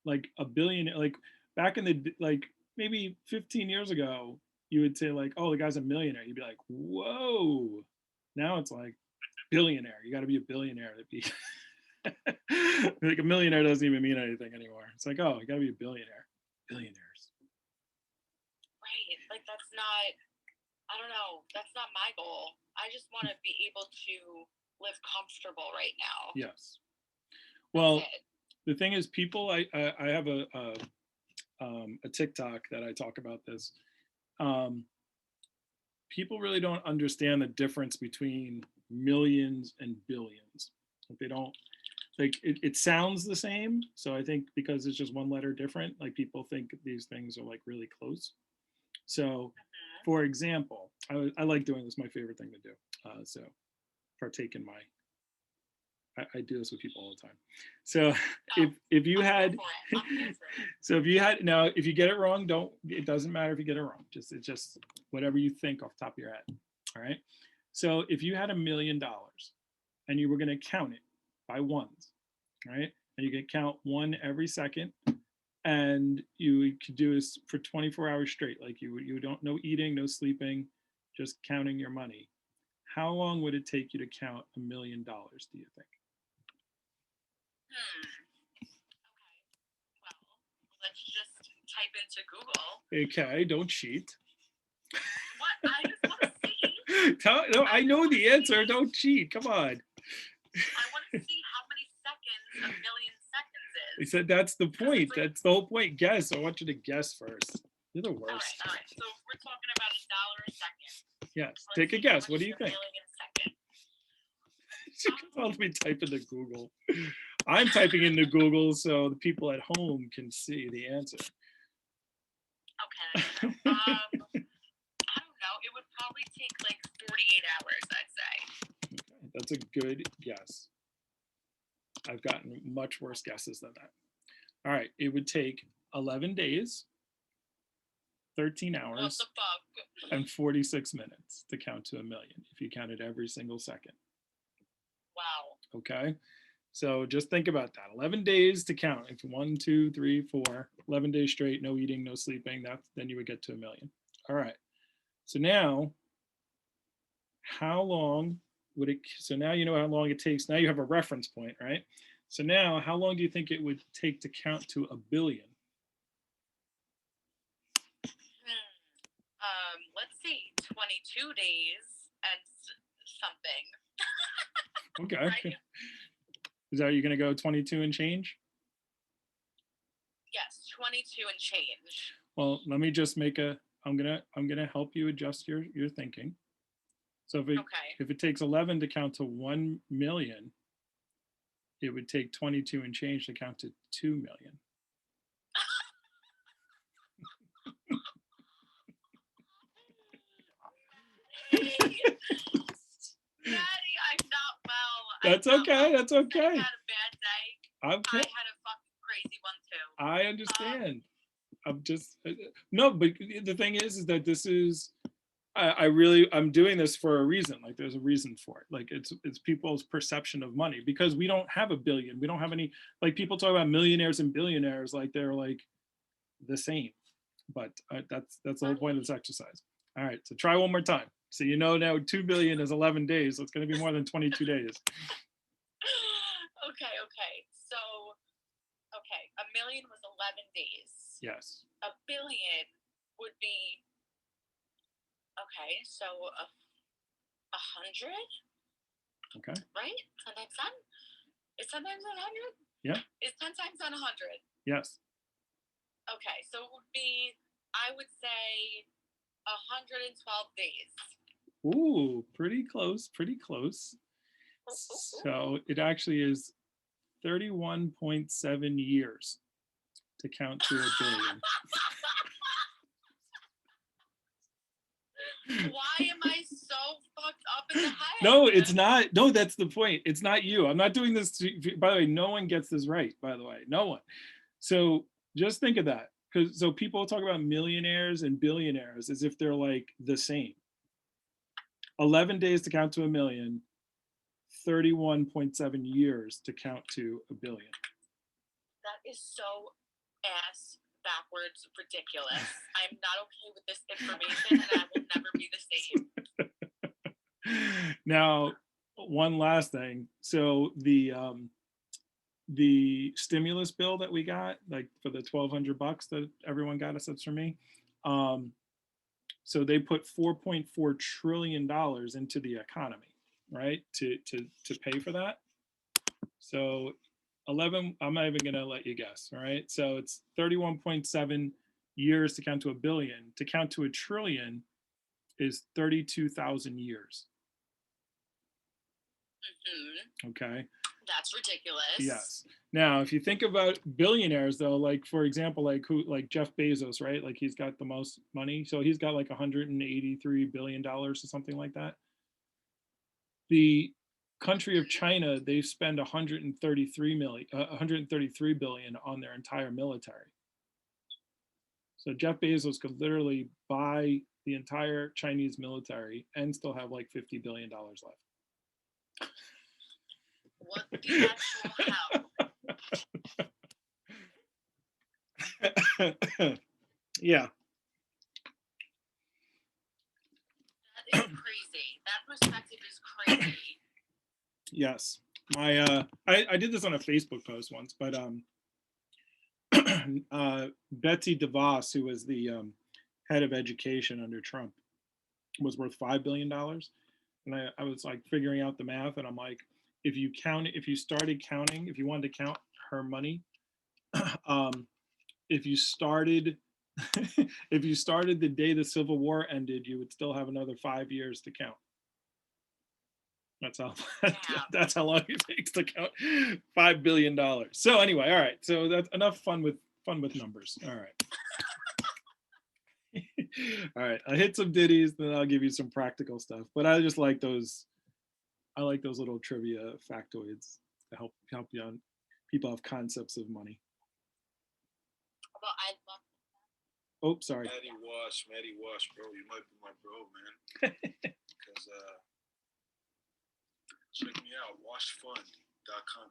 like a billionaire, like back in the like maybe 15 years ago, you would say like, oh, the guy's a millionaire. You'd be like, whoa. Now it's like billionaire. You got to be a billionaire to be like a millionaire doesn't even mean anything anymore. It's like, oh, you got to be a billionaire. Billionaires. Right. Like that's not, I don't know. That's not my goal. I just want to be able to live comfortable right now. Yes. Well, the thing is, people, I have a TikTok that I talk about this. People really don't understand the difference between millions and billions. Like they don't, like it sounds the same. So I think because it's just one letter different, like people think these things are like really close. So, for example, I like doing this. My favorite thing to do. So, partake in my. I do this with people all the time. So if you had, so if you had, now if you get it wrong, it doesn't matter if you get it wrong. It's just whatever you think off the top of your head. All right. So if you had $1 million and you were going to count it by ones, right? And you could count one every second, and you could do this for 24 hours straight. Like you don't, no eating, no sleeping, just counting your money. How long would it take you to count $1 million, do you think? Okay. Well, let's just type into Google. Okay, don't cheat. What? I just want to see. No, I know the answer. Don't cheat. Come on. I want to see how many seconds a million seconds He is. said that's the point. like- That's the whole point. Guess. I want you to guess first. You're the All worst. right. So we're talking about $1 a second. Yes. Let's Take a see, guess. how What much do you is a think? million a second? She can totally type into Google. I'm typing into Google so the people at home can see the answer. Okay. I don't know. It would probably take like 48 hours, I'd say. Okay, that's a good guess. I've gotten much worse guesses than that. All right, it would take 11 days, 13 What hours, the fuck? and 46 minutes to count to a million if you counted every single second. Wow. Okay, so just think about that. 11 days to count. If 1, 2, 3, 4, 11 days straight, no eating, no sleeping, then you would get to a million. All right, so now how long would it, so now you know how long it takes. Now you have a reference point, right? So now how long do you think it would take to count to a billion? Let's see, 22 days and something. Okay. Right? Is that, you're gonna go 22 and change? Yes, 22 and change. Well, let me just make a, I'm gonna help you adjust your thinking. So Okay. if it takes 11 to count to 1 million, it would take 22 and change to count to 2 million. Daddy, I'm not well. That's okay. That's I okay. had a bad day. Okay. I had a fucking crazy one too. I understand. I'm just no, but the thing is that this is, I'm doing this for a reason. Like there's a reason for it. Like it's people's perception of money, because we don't have a billion. We don't have any, like people talk about millionaires and billionaires like they're like the same. But that's the whole point of this exercise. All right, so try one more time. So you know now 2 billion is 11 days. So it's going to be more than 22 days. Okay. So, okay, a million was 11 days. Yes. A billion would be, okay, so a 100, Okay. right? 10 times 10? Is 10 times 100? Yeah. Is 10 times 100? Yes. Okay, so it would be, I would say 112 days. Ooh, pretty close. Pretty close. So it actually is 31.7 years to count to a billion. Why am I so fucked up in the head? No, it's not. No, that's the point. It's not you. I'm not doing this by the way, no one gets this right, by the way. No one. So just think of that. Because so people talk about millionaires and billionaires as if they're like the same. 11 days to count to a million, 31.7 years to count to a billion. That is so ass backwards ridiculous. I'm not okay with this information, and I will never be the same. Now, one last thing. So the stimulus bill that we got, like for the $1,200 that everyone got, except for me, so they put $4.4 trillion into the economy, right, to pay for that. So 11, I'm not even gonna let you guess. All right, so it's 31.7 years to count to a billion. To count to a trillion is 32,000 years. Mm-hmm. Okay. That's ridiculous. Yes. Now, if you think about billionaires, though, like for example, like Jeff Bezos, right? Like he's got the most money, so he's got like $183 billion or something like that. The country of China, they spend 133 billion on their entire military. So Jeff Bezos could literally buy the entire Chinese military and still have like $50 billion left. What the actual hell? Yeah. That is crazy. That perspective is crazy. Yes. I did this on a Facebook post once, but Betsy DeVos, who was the head of education under Trump, was worth $5 billion. And I was like figuring out the math, and I'm like, if you started counting, if you wanted to count her money, if you started if you started the day the Civil War ended, you would still have another 5 years to count. That's how that's how long it takes to count $5 billion. So anyway, all right. So that's enough fun with numbers. All right. All right. I'll hit some ditties, then I'll give you some practical stuff. But I just like those. I like those little trivia factoids to help you on. People have concepts of money. Well, I love. Oh, sorry. Maddie Wash, bro. You might be my bro, man. Because check me out, washfund.com.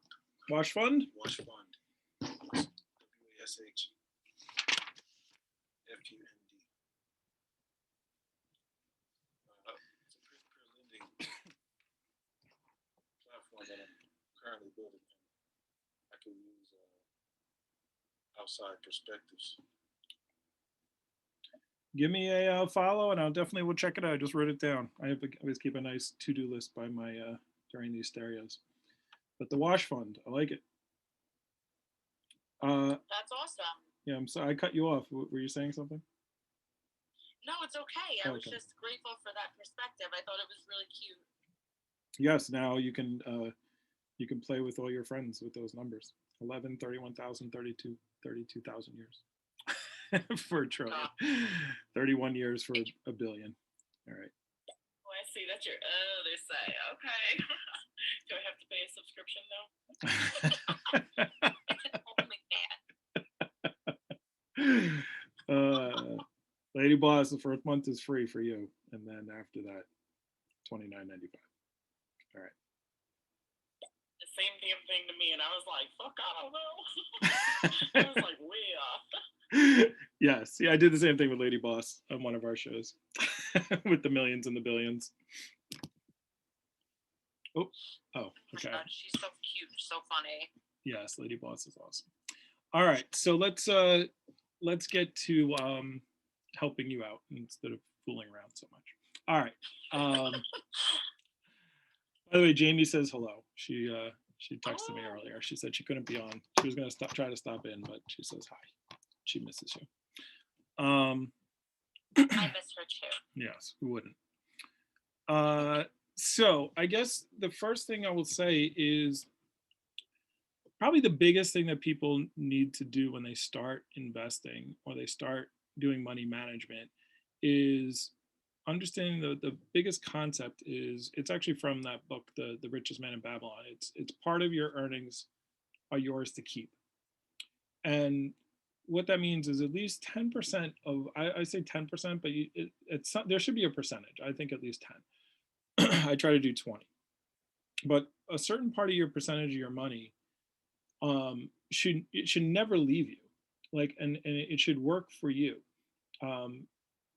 Wash Fund? Wash Fund. W.A.S.H. F-U-N-D. It's a peer-to-peer lending platform that I'm currently building. I can use outside perspectives. Give me a follow, and I'll definitely will check it out. I just wrote it down. I always keep a nice to-do list by my during these stereos. But the Wash Fund, I like it. That's awesome. Yeah, I'm sorry I cut you off. Were you saying something? No, it's okay. I was Okay. just grateful for that perspective. I thought it was really cute. Yes, now you can play with all your friends with those numbers. 11, 31,000, 32,000 years for a trillion. 31 years for a billion. All right. Oh, I see. That's your other side. Okay. Do I have to pay a subscription though? Lady Boss, the first month is free for you, and then after that, $29.95. All right. The same damn thing to me, and I was like, "Fuck, I don't know." I was like, way off. Yes, yeah, I did the same thing with Lady Boss on one of our shows with the millions and the billions. Oh, okay. God, she's so cute, so funny. Yes, Lady Boss is awesome. All right, so let's get to helping you out instead of fooling around so much. All right. By the way, Jamie says hello. She texted me earlier. She said she couldn't be on. She was gonna try to stop in, but she says hi. She misses you. I miss her too. Yes, who wouldn't? So I guess the first thing I will say is probably the biggest thing that people need to do when they start investing or they start doing money management is understanding the biggest concept is it's actually from that book, the Richest Man in Babylon. It's part of your earnings are yours to keep. And what that means is at least 10% of, I say 10%, but there should be a percentage. I think at least 10. I try to do 20. But a certain part of your percentage of your money should never leave you. Like, and it should work for you.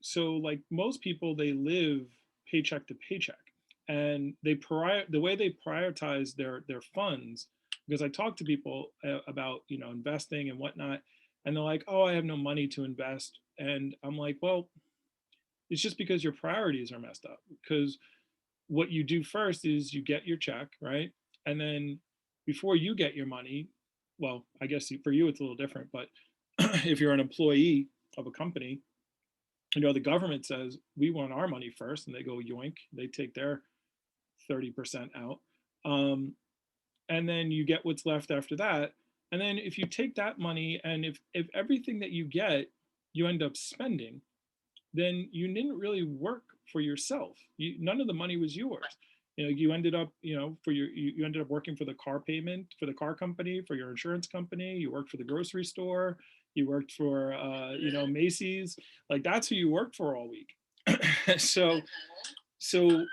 So like most people, they live paycheck to paycheck, and the way they prioritize their funds, because I talk to people about investing and whatnot, and they're like, oh, I have no money to invest, and I'm like, well, it's just because your priorities are messed up. Because what you do first is you get your check, right, and then before you get your money, well, I guess for you it's a little different, but if you're an employee of a company, the government says we want our money first, and they go yoink, they take their 30% out, and then you get what's left after that. And then if you take that money, and if everything that you get you end up spending, then you didn't really work for yourself. None of the money was yours. You ended up you ended up working for the car payment, for the car company, for your insurance company. You worked for the grocery store. You worked for Macy's. Like, that's who you worked for all week. so the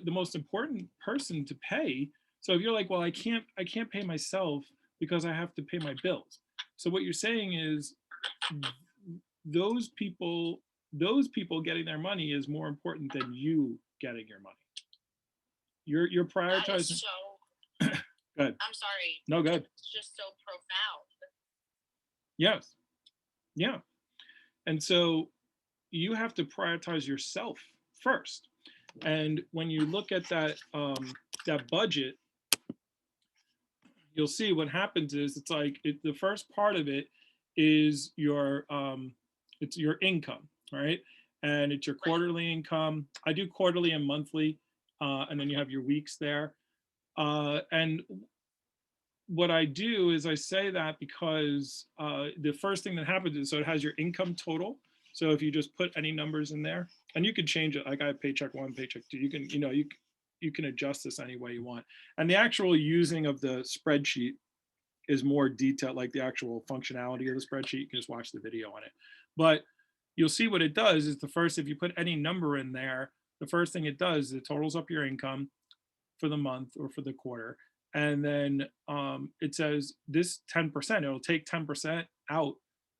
most important person to pay. So if you're like, well, I can't pay myself because I have to pay my bills. So what you're saying is those people getting their money is more important than you getting your money. You're That is prioritizing. so. Go ahead. I'm sorry. No, go ahead. It's just so profound. Yes. Yeah. And so you have to prioritize yourself first. And when you look at that that budget, you'll see what happens is it's like the first part of it is your it's your income, right? And it's your quarterly income. I do quarterly and monthly, and then you have your weeks there. And what I do is I say that because the first thing that happens is, so it has your income total. So if you just put any numbers in there, and you can change it, like I have paycheck one, paycheck two, you can, you can adjust this any way you want. And the actual using of the spreadsheet is more detailed, like the actual functionality of the spreadsheet. You can just watch the video on it. But you'll see what it does is if you put any number in there, the first thing it does is it totals up your income for the month or for the quarter. And then it says this 10%, it'll take 10% out,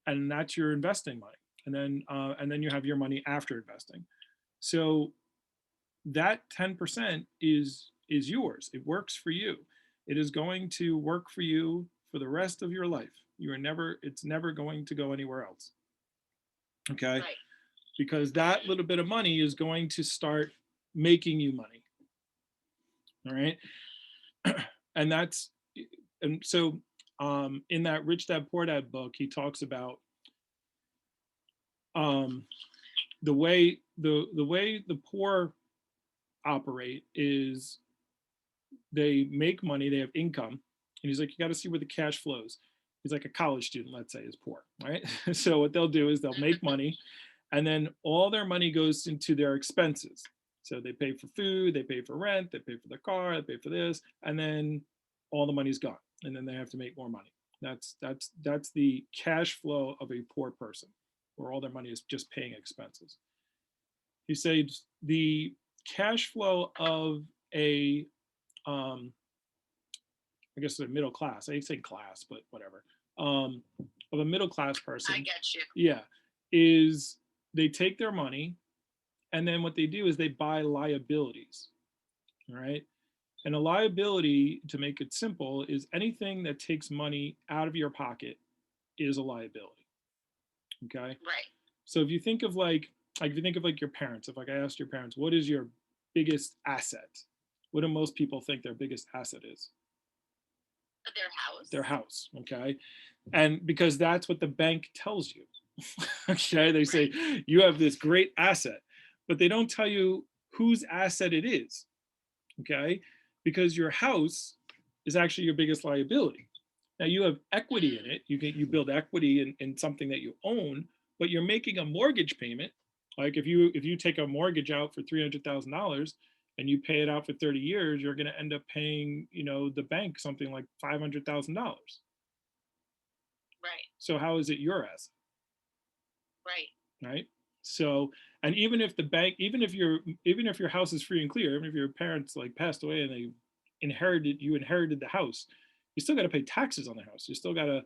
and that's your investing money. And then you have your money after investing. So that 10% is yours. It works for you. It is going to work for you for the rest of your life. It's never going to go anywhere else. Okay. Right. Because that little bit of money is going to start making you money. All right. And so in that Rich Dad Poor Dad book, he talks about the way the poor operate is they make money, they have income, and he's like, you got to see where the cash flows. He's like, a college student, let's say, is poor, right? So what they'll do is they'll make money, and then all their money goes into their expenses. So they pay for food, they pay for rent, they pay for their car, they pay for this, and then all the money's gone, and then they have to make more money. That's the cash flow of a poor person, where all their money is just paying expenses. He says the cash flow of a I guess a middle class. I say class, but whatever. Of a middle class person. I get you. Yeah, is they take their money, and then what they do is they buy liabilities. All right. And a liability, to make it simple, is anything that takes money out of your pocket is a liability. Okay. Right. So if you think of like if you think of like your parents, if like I asked your parents, what is your biggest asset? What do most people think their biggest asset is? Their house. Their house. Okay. And because that's what the bank tells you. Okay. They say you have this great asset, but they don't tell you whose asset it is. Okay. Because your house is actually your biggest liability. Now you have equity in it. You build equity in something that you own, but you're making a mortgage payment. Like if you take a mortgage out for $300,000 and you pay it out for 30 years, you're going to end up paying, the bank something like $500,000. Right. So how is it your asset? Right. Right. So, and even if your house is free and clear, even if your parents like passed away and you inherited the house, you still got to pay taxes on the house. You still got to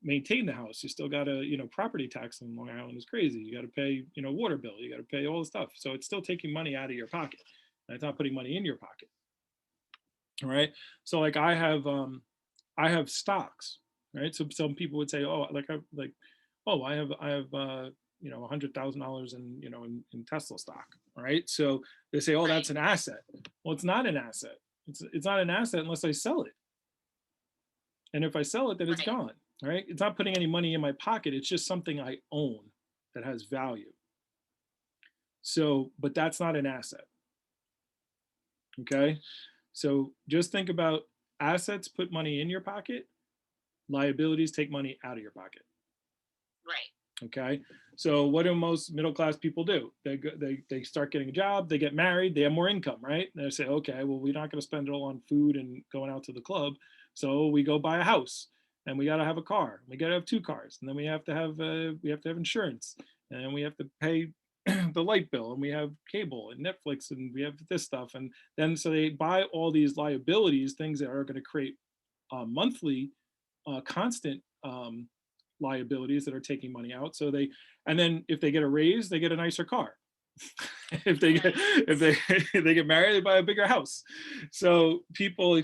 maintain the house. You still got to, property tax in Long Island is crazy. You got to pay, water bill. You got to pay all the stuff. So it's still taking money out of your pocket. And it's not putting money in your pocket. All right. So like I have stocks, right? So some people would say, oh, I have $100,000 in Tesla stock. All right. So they say, oh, that's an asset. Well, it's not an asset. It's not an asset unless I sell it. And if I sell it, then it's gone. Right. It's not putting any money in my pocket. It's just something I own that has value. So, but that's not an asset. Okay. So just think about assets put money in your pocket. Liabilities take money out of your pocket. Right. Okay. So what do most middle class people do? They start getting a job, they get married, they have more income, right? And they say, okay, well, we're not going to spend it all on food and going out to the club. So we go buy a house, and we got to have a car. We got to have 2 cars, and then we have to have insurance, and we have to pay the light bill, and we have cable and Netflix, and we have this stuff. And then so they buy all these liabilities, things that are going to create monthly constant liabilities that are taking money out. So and then if they get a raise, they get a nicer car. if they get if they if they get married, they buy a bigger house. So people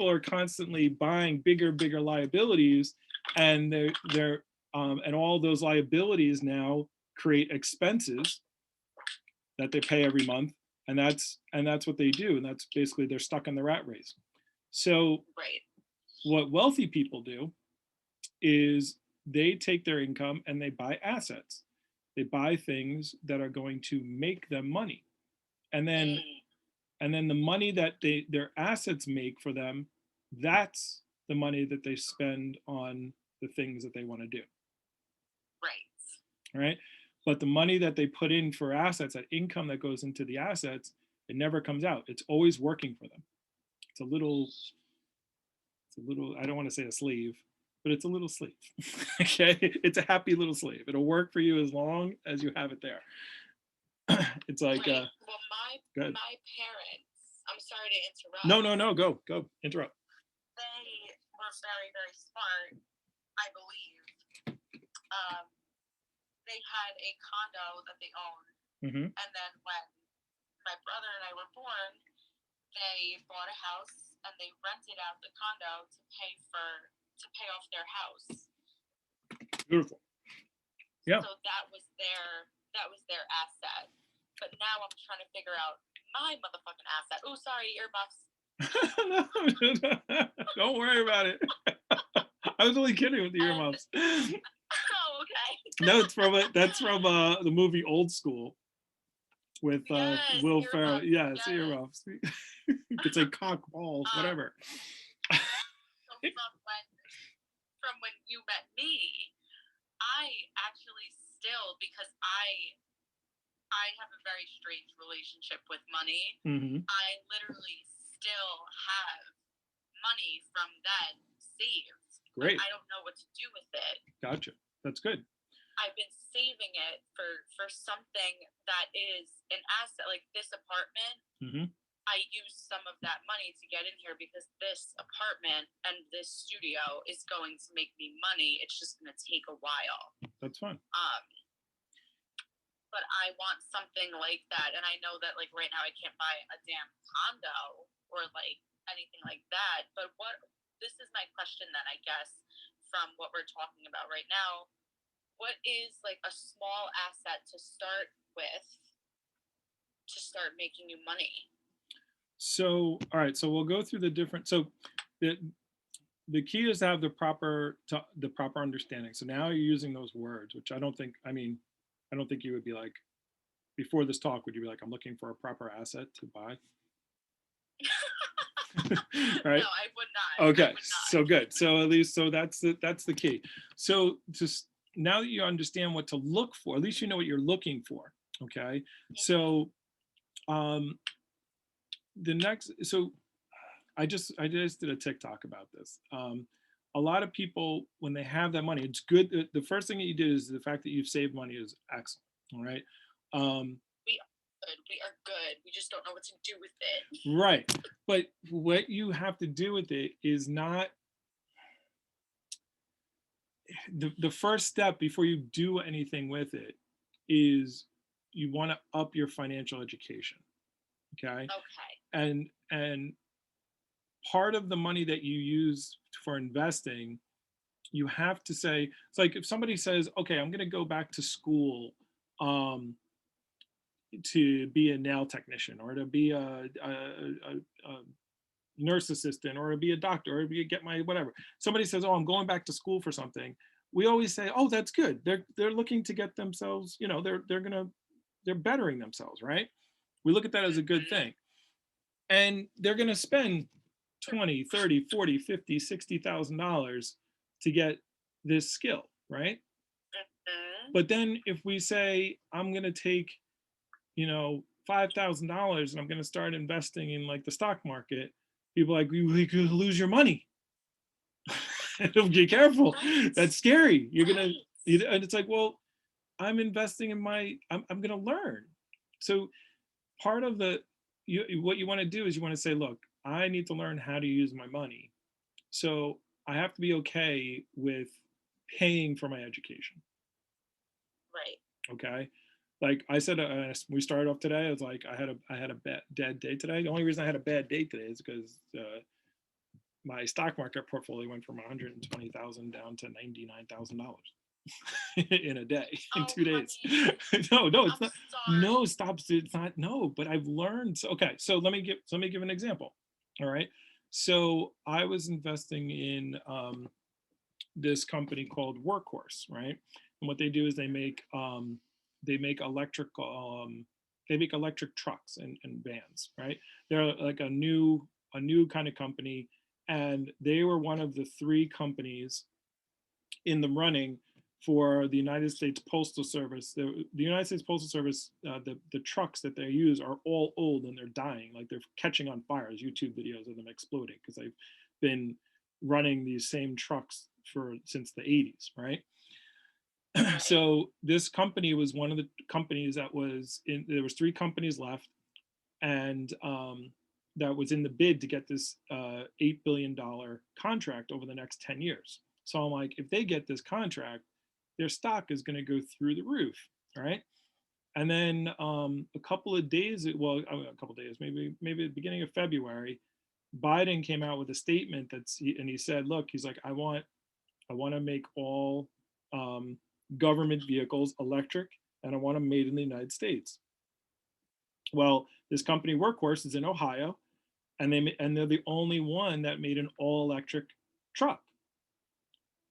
are constantly buying bigger liabilities, and they're and all those liabilities now create expenses that they pay every month, and that's what they do, and that's basically they're stuck in the rat race. So Right. what wealthy people do is they take their income and they buy assets. They buy things that are going to make them money, and then the money that their assets make for them, that's the money that they spend on the things that they want to do. Right. Right? But the money that they put in for assets, that income that goes into the assets, it never comes out. It's always working for them. It's a little, I don't want to say a slave, but it's a little slave. Okay? It's a happy little slave. It'll work for you as long as you have it there. It's like, Right. Well, go ahead. my parents, I'm sorry to interrupt. No, go, interrupt. They were very, very smart, I believe. They had a condo that they owned, and then when my brother and I were born, they bought a house and they rented out the condo to pay off their house. Beautiful. Yeah. So that was their asset. But now I'm trying to figure out my motherfucking asset. Oh, sorry, earmuffs. Don't worry about it. I was only kidding with the earmuffs. Oh, okay. No, that's from the movie Old School with Yes, Will earmuffs, Ferrell. Yes, yes. earmuffs. You could say cock, balls, whatever. So from when you met me, I actually still, because I have a very strange relationship with money. I literally still have money from then saved. Great. I don't know what to do with it. Gotcha. That's good. I've been saving it for something that is an asset, like this apartment. I use some of that money to get in here because this apartment and this studio is going to make me money. It's just going to take a while. That's fine. But I want something like that, and I know that like right now I can't buy a damn condo or like anything like that. But this is my question then, I guess, from what we're talking about right now. What is like a small asset to start with to start making you money? So, all right. So we'll go through the different. So the key is to have the proper understanding. So now you're using those words, which I don't think you would be like, before this talk, would you be like, I'm looking for a proper asset to buy? Right? No, I would not. Okay, I would not. so good. So at least, so that's the key. So just now that you understand what to look for, at least you know what you're looking for. Okay. So the next, so I just did a TikTok about this. A lot of people, when they have that money, it's good. The first thing that you did is the fact that you've saved money is excellent. All right. We are good. We just don't know what to do with it. Right. But what you have to do with it is not the first step before you do anything with it is you want to up your financial education. Okay. Okay. And part of the money that you use for investing, you have to say, it's like if somebody says, okay, I'm going to go back to school to be a nail technician or to be a nurse assistant or to be a doctor or to get my whatever. Somebody says, oh, I'm going back to school for something. We always say, oh, that's good. They're looking to get themselves, they're bettering themselves, right? We look at that as a good thing. And they're going to spend $20, $30, $40, $50, $60,000 to get this skill, right? But then if we say, I'm going to take, $5,000 and I'm going to start investing in like the stock market, people are like, we could lose your money. Be careful. That's scary. You're going to, and it's like, well, I'm investing in I'm going to learn. So part of what you want to do is you want to say, look, I need to learn how to use my money. So I have to be okay with paying for my education. Right. Okay. like I said, we started off today. I was like, I had a bad day today. The only reason I had a bad day today is because my stock market portfolio went from 120,000 down to $99,000 in a day, in Oh, 2 days. honey, No, it's I'm not. sorry. No, stop. It's not. No, but I've learned. So, okay, so let me give an example. All right. So I was investing in this company called Workhorse, right? And what they do is they make electric trucks and vans, right? They're like a new kind of company, and they were one of the three companies in the running for the United States Postal Service. The United States Postal Service, the trucks that they use are all old and they're dying, like they're catching on fire. There's YouTube videos of them exploding because they've been running these same trucks for since the 80s, right? So this company was one of the companies that was in. There was three companies left, and that was in the bid to get this $8 billion contract over the next 10 years. So I'm like, if they get this contract, their stock is going to go through the roof, right? And then a couple of days, well, a couple of days, maybe at the beginning of February, Biden came out with a statement and he said, look, he's like, I want to make all government vehicles electric, and I want them made in the United States. Well, this company Workhorse is in Ohio, and they're the only one that made an all electric truck.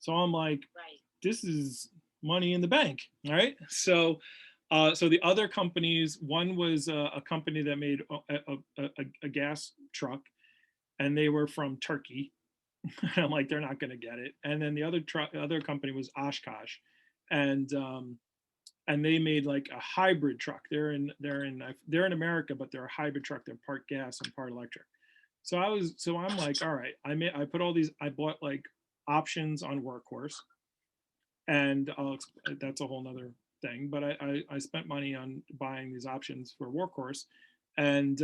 So I'm like, this is money in the bank, right? So, so the other companies, one was a company that made a gas truck, and they were from Turkey. I'm like, they're not going to get it. And then the other company was Oshkosh, and they made like a hybrid truck. They're in America, but they're a hybrid truck. They're part gas and part electric. So I'm like, all right, I bought like options on Workhorse, and that's a whole nother thing. But I spent money on buying these options for Workhorse, and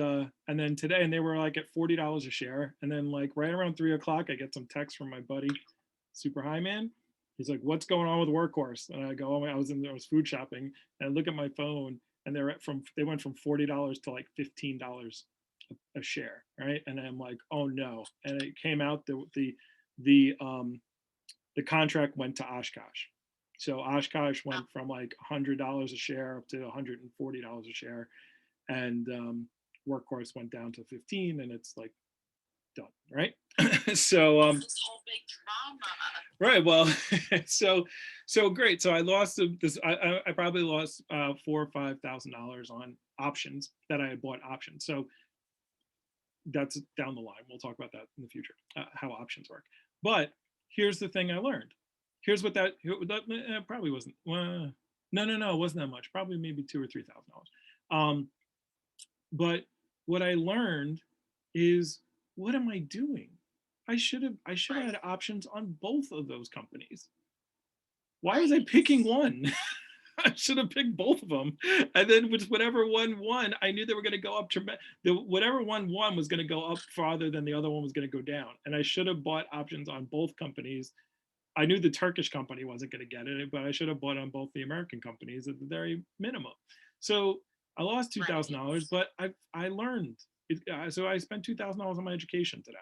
then today, and they were like at $40 a share, and then like right around 3 o'clock, I get some text from my buddy, Super High Man. He's like, "What's going on with Workhorse?" And I go, "Oh, I was food shopping," and I look at my phone, and they went from $40 to like $15 a share, right? And I'm like, "Oh no!" And it came out the contract went to Oshkosh. So Oshkosh went from like $100 a share up to $140 a share, and Workhorse went down to 15, and it's like done, right? So This whole big drama. right, well, so great. So I lost this. I probably lost $4,000 or $5,000 on options that I had bought options. So that's down the line. We'll talk about that in the future, how options work. But here's the thing I learned. Here's what that probably wasn't. No, it wasn't that much. Probably maybe $2,000 or $3,000. But what I learned is, what am I doing? I should have had options on both of those companies. Why was I picking one? I should have picked both of them, and then with whatever one won, I knew they were going to go up. Whatever one won was going to go up farther than the other one was going to go down, and I should have bought options on both companies. I knew the Turkish company wasn't going to get it, but I should have bought on both the American companies at the very minimum. So I lost $2,000, but I learned. So I spent $2,000 on my education today,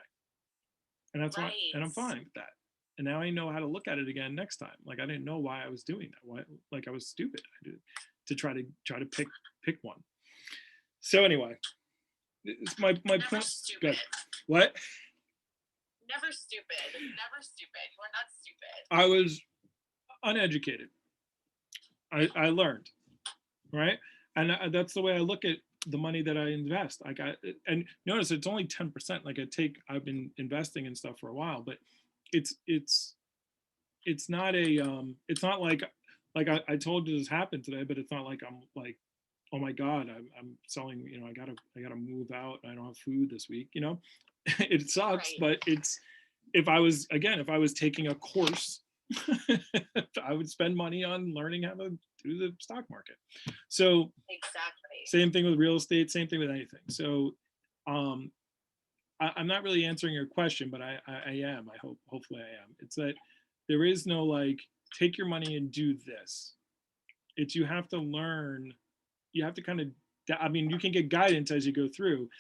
and that's why, and I'm fine with that. And now I know how to look at it again next time. Like, I didn't know why I was doing that. Why, like, I was stupid. I did to try to pick one. So anyway, it's my point. Good. What? Never stupid. Never stupid. You are not stupid. I was uneducated. I learned, right? And that's the way I look at the money that I invest. And notice it's only 10%. Like I've been investing in stuff for a while, but it's not it's not like I told you this happened today, but it's not like I'm like, oh my God, I'm selling, I gotta move out. I don't have food this week, it sucks, but if I was taking a course, I would spend money on learning how to do the stock market. So exactly. Same thing with real estate, same thing with anything. So I'm not really answering your question, but I am. Hopefully I am. It's that there is no like, take your money and do this. It's you have to learn you have to kind of, I mean, you can get guidance as you go through,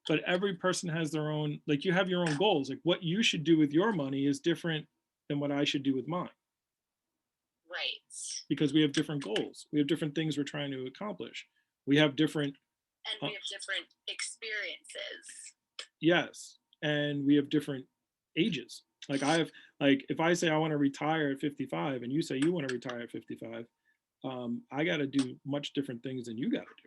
but every person has their own, like you have your own goals. Like what you should do with your money is different than what I should do with mine, Right. because we have different goals. We have different things we're trying to accomplish. We have different, And we have different experiences. yes, and we have different ages. Like I have, like if I say I want to retire at 55 and you say you want to retire at 55, I got to do much different things than you got to do.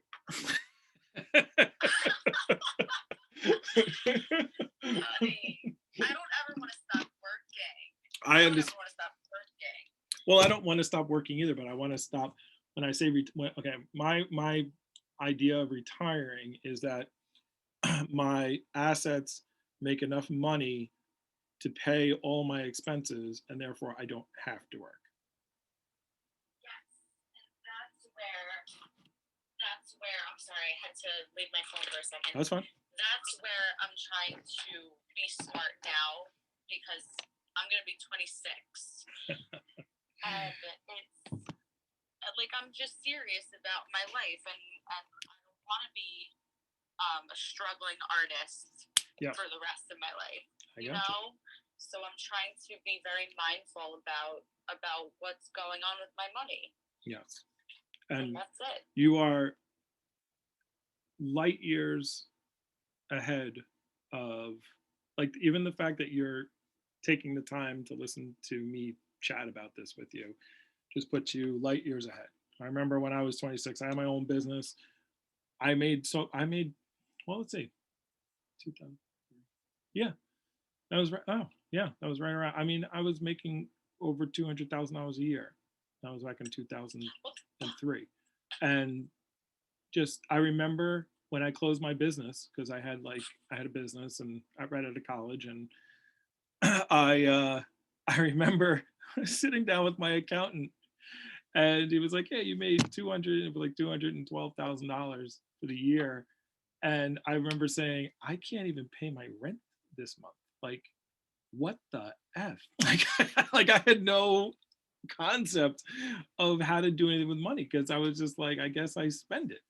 Honey, I don't ever want to stop working. I don't understand. ever want to stop working. Well, I don't want to stop working either, but I want to stop. When I say okay, my idea of retiring is that my assets make enough money to pay all my expenses, and therefore I don't have to work. Yes, and that's where I'm sorry, I had to leave my phone for a second. That's fine. That's where I'm trying to be smart now, because I'm gonna be 26, and it's like I'm just serious about my life, and I don't want to be a struggling artist Yeah. for the rest of my life. I You got know, so I'm trying to be very mindful about what's going on with my money. Yes. And And that's it. you are light years ahead of, like, even the fact that you're taking the time to listen to me chat about this with you just puts you light years ahead. I remember when I was 26, I had my own business. I made, well, let's see, 2000. Yeah, that was right. Oh, yeah, that was right around. I mean, I was making over $200,000 a year. That was back in 2003. And just, I remember when I closed my business, because I had a business and I right out of college, and I remember sitting down with my accountant, and he was like, "Yeah, you made $212,000 for the year," and I remember saying, "I can't even pay my rent this month. Like, what the f?" Like I had no concept of how to do anything with money, because I was just like, I guess I spend it.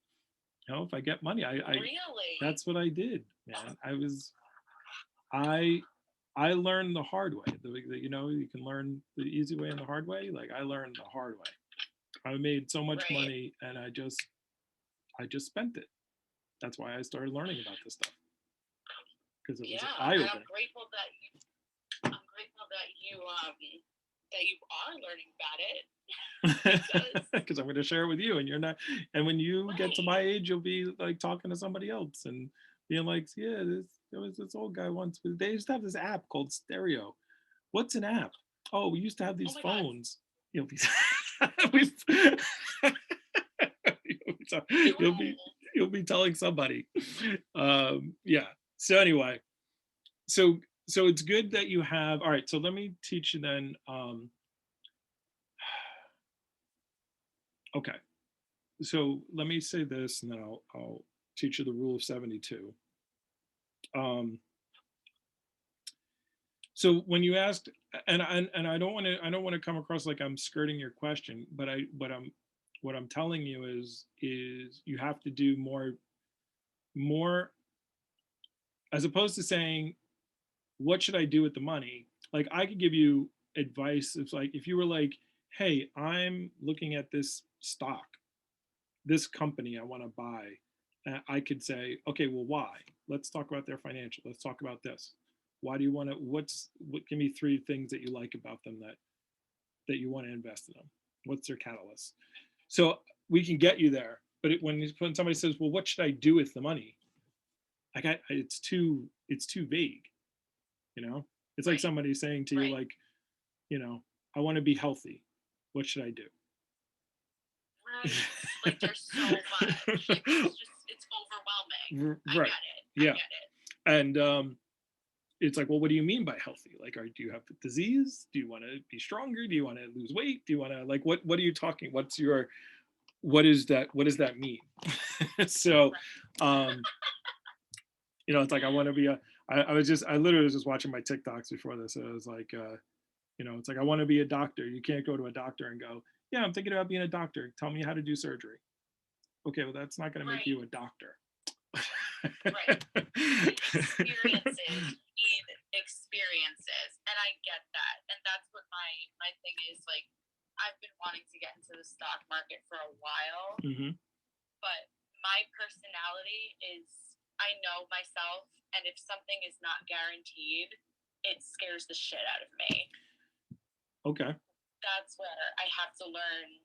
You know, if I get money, I Really? that's what I did, man. I learned the hard way. You know, you can learn the easy way and the hard way. Like I learned the hard way. I made so much Right. money, and I just spent it. That's why I started learning about this stuff, because it was Yeah, eye and opening. I'm grateful that you are learning about it. Because I'm going to share it with you, and you're not. And when you get to my Right. age, you'll be like talking to somebody else and being like, "Yeah, there was this old guy once. They used to have this app called Stereo. What's an app? Oh, we used to have these my God. phones." You'll be, you'll be, you'll be telling somebody. Yeah. So anyway, so it's good that you have. All right. So let me teach you then. Okay. So let me say this, and then I'll teach you the rule of 72. So when you asked, and I don't want to come across like I'm skirting your question, but what I'm telling you is you have to do more, as opposed to saying, what should I do with the money? Like I could give you advice. It's like, if you were like, hey, I'm looking at this stock, this company I want to buy, I could say, okay, well, why? Let's talk about their financial. Let's talk about this. Why do you want to? Give me 3 things that you like about them that you want to invest in them. What's their catalyst? So we can get you there. But when somebody says, well, what should I do with the money? It's too vague. You know, it's like Right. somebody saying to you, Right. like, you know, I want to be healthy. What should I do? Right. Like there's so much. Like, it's overwhelming. I Right. get it. Yeah. I get it. And it's like, well, what do you mean by healthy? Like, do you have a disease? Do you want to be stronger? Do you want to lose weight? Do you want to, like, what are you talking? What does that mean? So, you know, it's like, I want to be I literally was just watching my TikToks before this. And it was like, you know, it's like, I want to be a doctor. You can't go to a doctor and go, yeah, I'm thinking about being a doctor. Tell me how to do surgery. Okay, well, that's not going to make Right. you a doctor. Right. Experiences need experiences, and I get that, and that's what my thing is. Like, I've been wanting to get into the stock market for a while, Hmm. but my personality is, I know myself, and if something is not guaranteed, it scares the shit out of me. Okay. That's where I have to learn,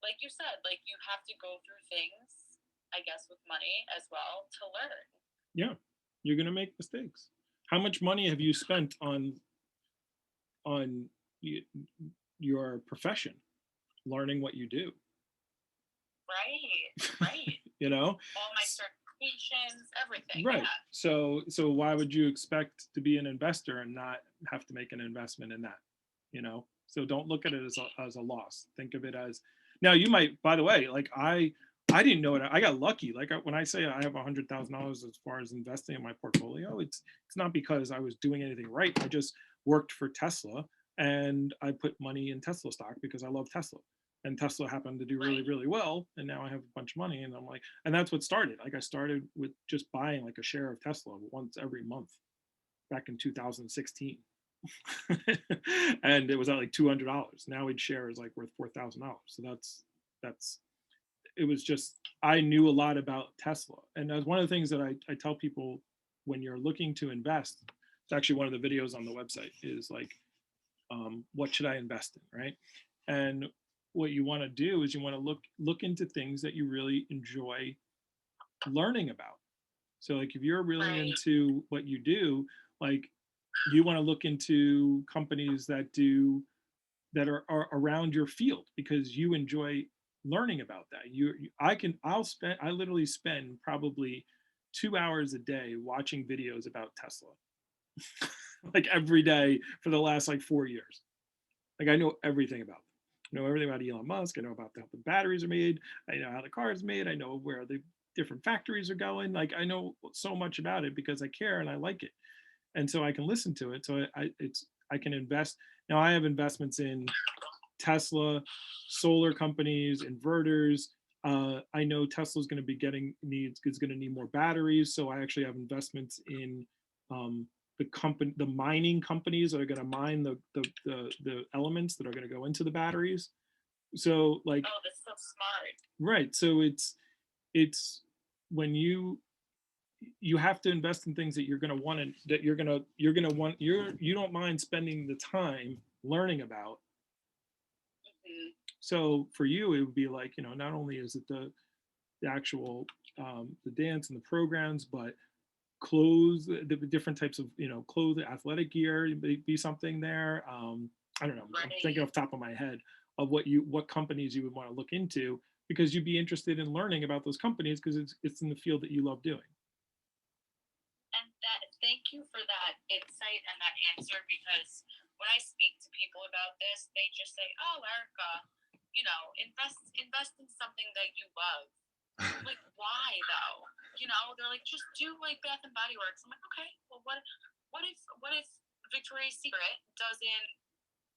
like you said, like you have to go through things, I guess, with money as well to learn. Yeah, you're going to make mistakes. How much money have you spent on y- your profession, learning what you do? Right. You know, All my certifications, everything. right. Yeah. So why would you expect to be an investor and not have to make an investment in that? You know, so don't look at it as a loss. Think of it as, now you might, by the way, like I didn't know it. I got lucky. Like when I say I have $100,000 as far as investing in my portfolio, it's not because I was doing anything right. I just worked for Tesla and I put money in Tesla stock because I love Tesla. And Tesla happened to do really, Right. really well. And now I have a bunch of money. And I'm like, and that's what started. Like I started with just buying like a share of Tesla once every month back in 2016. And it was at like $200. Now each share is like worth $4,000. So that's it was just, I knew a lot about Tesla. And that's one of the things that I tell people when you're looking to invest. It's actually one of the videos on the website is like, what should I invest in, right? And what you want to do is you want to look into things that you really enjoy learning about. So like if you're really Right. into what you do, like you want to look into companies that are around your field because you enjoy learning about that. I literally spend probably 2 hours a day watching videos about Tesla. Like every day for the last like 4 years. Like I know everything about them. I know everything about Elon Musk. I know about how the batteries are made. I know how the car is made. I know where the different factories are going. Like I know so much about it because I care and I like it, and so I can listen to it. So I can invest. Now I have investments in Tesla, solar companies, inverters. I know Tesla's going to be is going to need more batteries, so I actually have investments in the mining companies that are going to mine the elements that are going to go into the batteries. So like, Oh, that's so smart. right. So it's when you have to invest in things that you're going to want to that you're going to want you don't mind spending the time learning about. Mhm. So for you it would be like, not only is it the actual the dance and the programs, but clothes, the different types of clothes, athletic gear be something there. I don't know, I'm thinking off the top of my head of what companies you would want to look into because you'd be interested in learning about those companies because it's in the field that you love doing. And thank you for that insight and that answer, because when I speak to people about this, they just say, "Oh, Erica, invest in something that you love." I'm like, why though? They're like, just do like Bath and Body Works. I'm like, okay, well, what if Victoria's Secret doesn't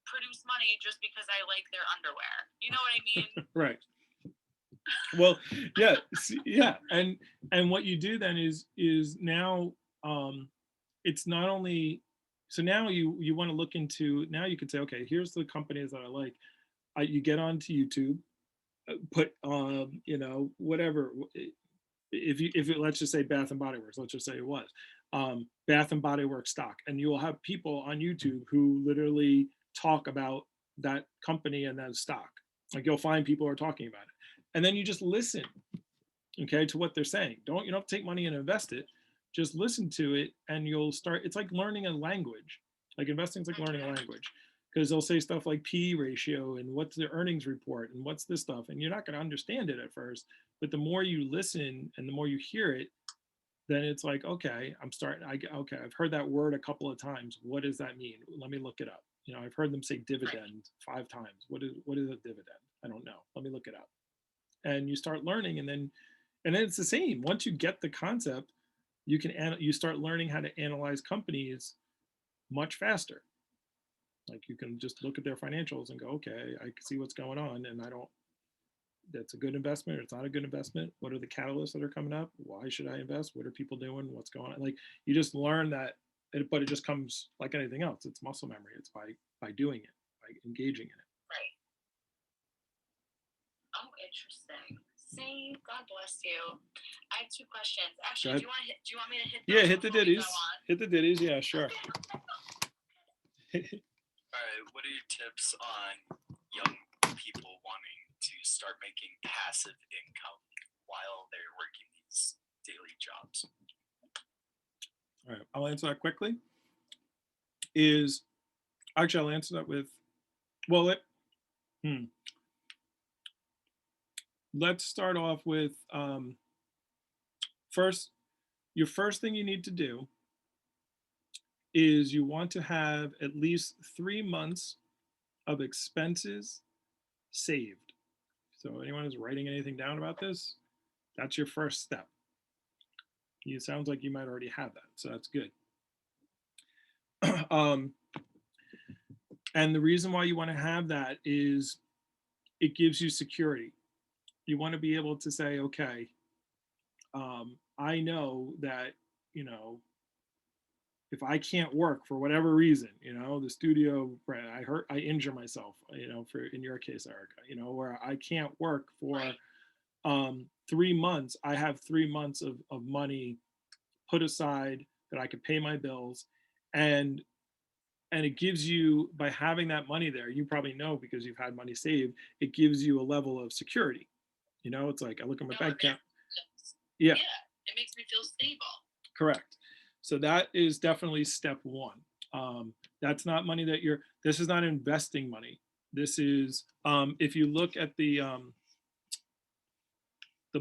produce money just because I like their underwear? You know what I mean? Right. Well, yeah, yeah, and what you do then is now it's not only, so now you want to look into, now you could say, okay, here's the companies that I like. You get onto YouTube, put whatever, if it, let's just say Bath and Body Works, let's just say it was Bath and Body Works stock, and you will have people on YouTube who literally talk about that company and that stock. Like you'll find people who are talking about it, and then you just listen, okay, to what they're saying. You don't have to take money and invest it. Just listen to it, and you'll start. It's like learning a language. Like investing is like learning a language, because they'll say stuff like P ratio and what's the earnings report and what's this stuff, and you're not going to understand it at first. But the more you listen and the more you hear it, then it's like, okay, okay, I've heard that word a couple of times. What does that mean? Let me look it up. I've heard them say dividend 5 times. What is a dividend? I don't know. Let me look it up. And you start learning, and then it's the same. Once you get the concept, you start learning how to analyze companies much faster. Like you can just look at their financials and go, okay, I can see what's going on, and that's a good investment or it's not a good investment. What are the catalysts that are coming up? Why should I invest? What are people doing? What's going on? Like you just learn that, but it just comes like anything else. It's muscle memory. It's by doing it, by engaging in it. Right. Oh, interesting. See, God bless you. I have two questions. Actually, do you want me to hit those? Yeah, hit the before we go ditties. on? Hit the ditties. Yeah, sure. All right, what are your tips on young people wanting to start making passive income while they're working these daily jobs? All right, I'll answer that quickly. I'll answer that with, well, let's start off with your first thing you need to do is you want to have at least 3 months of expenses saved. So anyone who's writing anything down about this, that's your first step. It sounds like you might already have that, so that's good. And the reason why you want to have that is it gives you security. You want to be able to say, okay, I know that, if I can't work for whatever reason, the studio, I injure myself, in your case, Erica, where I can't work for 3 months, I have 3 months of money put aside that I could pay my bills. And it gives you, by having that money there, you probably know because you've had money saved, it gives you a level of security. It's like I look at my bank account. Yeah. It makes me feel stable. Correct. So that is definitely step one. That's not money that this is not investing money. This is, if you look at the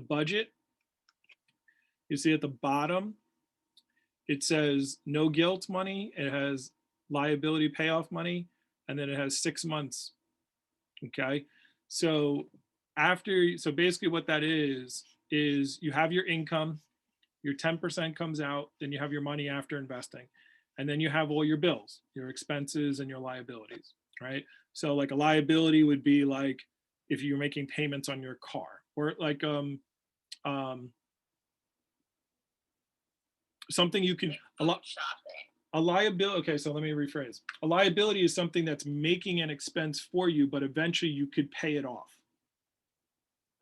budget, you see at the bottom, it says no guilt money. It has liability payoff money, and then it has 6 months. Okay. So basically what that is you have your income, your 10% comes out, then you have your money after investing, and then you have all your bills, your expenses and your liabilities, right? So like a liability would be like if you're making payments on your car, or like something you can a liability. Okay, so let me rephrase. A liability is something that's making an expense for you, but eventually you could pay it off,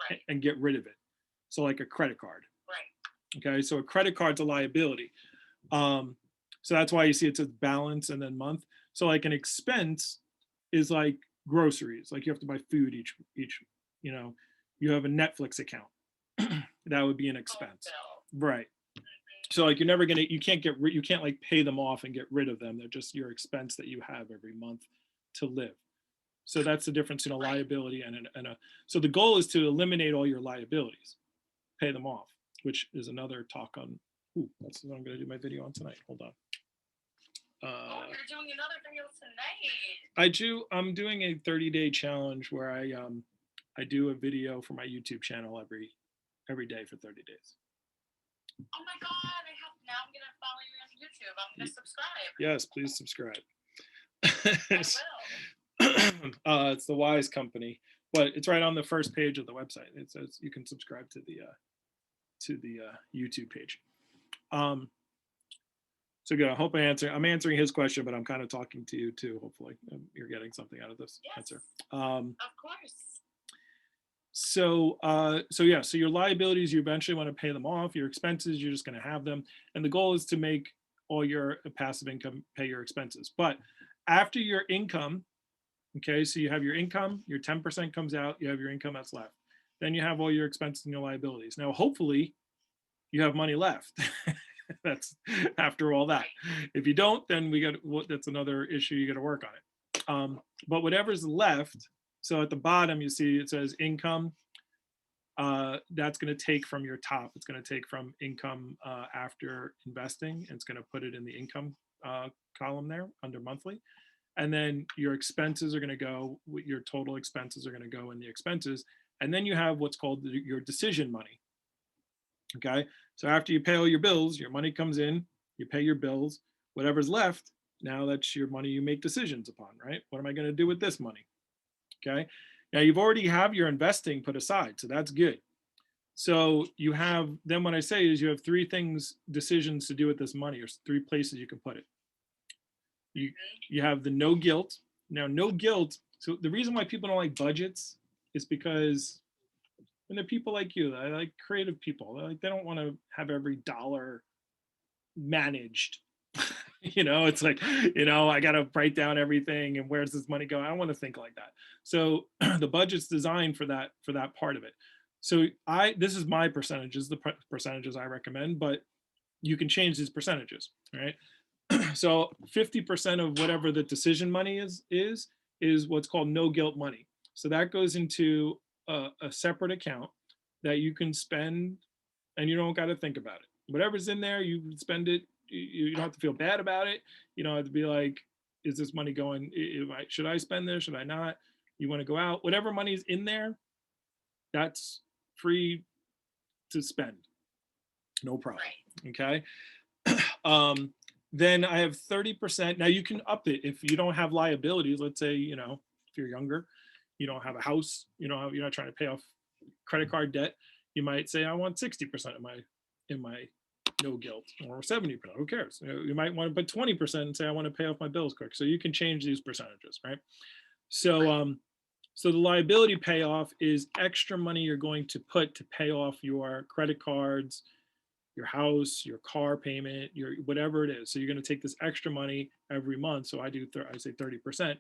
right, and get rid of it. So like a credit card. Right. Okay, so a credit card's a liability. So that's why you see it says balance and then month. So like an expense is like groceries, like you have to buy food each, you have a Netflix account. That would be an expense. Right. So like you can't like pay them off and get rid of them. They're just your expense that you have every month to live. So that's the difference in a liability and a so the goal is to eliminate all your liabilities, pay them off, which is another talk on. That's what I'm going to do my video on tonight. Hold on. You're doing another video tonight. I'm doing a 30-day challenge where I do a video for my YouTube channel every day for 30 days. Oh my God, now I'm going to follow you on YouTube. I'm going to subscribe. Yes, please subscribe. I will. It's the W.I.S.E company, but it's right on the first page of the website. It says you can subscribe to the YouTube page. So good. I hope I'm answering his question, but I'm kind of talking to you too. Hopefully you're getting something out of this answer. Of course. So your liabilities, you eventually want to pay them off. Your expenses, you're just going to have them. And the goal is to make all your passive income pay your expenses. But after your income, okay, so you have your income, your 10% comes out, you have your income that's left. Then you have all your expenses and your liabilities. Now, hopefully you have money left. That's after all that. If you don't, then that's another issue. You got to work on it. But whatever's left, so at the bottom, you see it says income. That's going to take from your top. It's going to take from income after investing, and it's going to put it in the income column there under monthly. And then your expenses are going to go, your total expenses are going to go in the expenses. And then you have what's called your decision money. Okay, so after you pay all your bills, your money comes in, you pay your bills, whatever's left, now that's your money you make decisions upon, right? What am I going to do with this money? Okay, Now you've already have your investing put aside, so that's good. So you have, then what I say is you have three decisions to do with this money, or three places you can put it. You have the no guilt. Now, no guilt. So the reason why people don't like budgets is because when they're people like you, I like creative people, they don't want to have every dollar managed. It's like, I got to write down everything and where's this money going? I don't want to think like that. So the budget's designed for that part of it. So this is my percentages, the percentages I recommend, but you can change these percentages, right? So 50% of whatever the decision money is what's called no guilt money. So that goes into a separate account that you can spend, and you don't got to think about it. Whatever's in there, you spend it. You don't have to feel bad about it. You don't have to be like, is this money going? Should I spend this? Should I not? You want to go out? Whatever money's in there, that's free to spend. No problem. Right. Okay. Then I have 30%. Now you can up it if you don't have liabilities. Let's say, if you're younger, you don't have a house, you're not trying to pay off credit card debt. You might say, I want 60% in my no guilt, or 70%. Who cares? You might want to put 20% and say, I want to pay off my bills quick. So you can change these percentages, right? So, so the liability payoff is extra money you're going to put to pay off your credit cards, your house, your car payment, your whatever it is. So you're going to take this extra money every month. So I say 30%,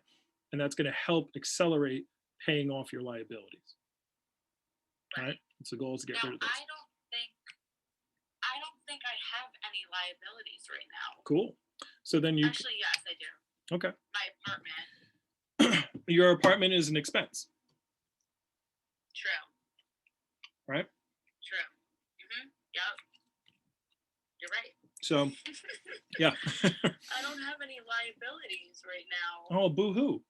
and that's going to help accelerate paying off your liabilities. All right. So the goal is to get rid of this. I don't think I have any liabilities right now. Cool. So then you actually, yes, I do. Okay. My apartment. Your apartment is an expense. True. Right? True. Yep. You're right. So, yeah. I don't have any liabilities right now. Oh, boo-hoo.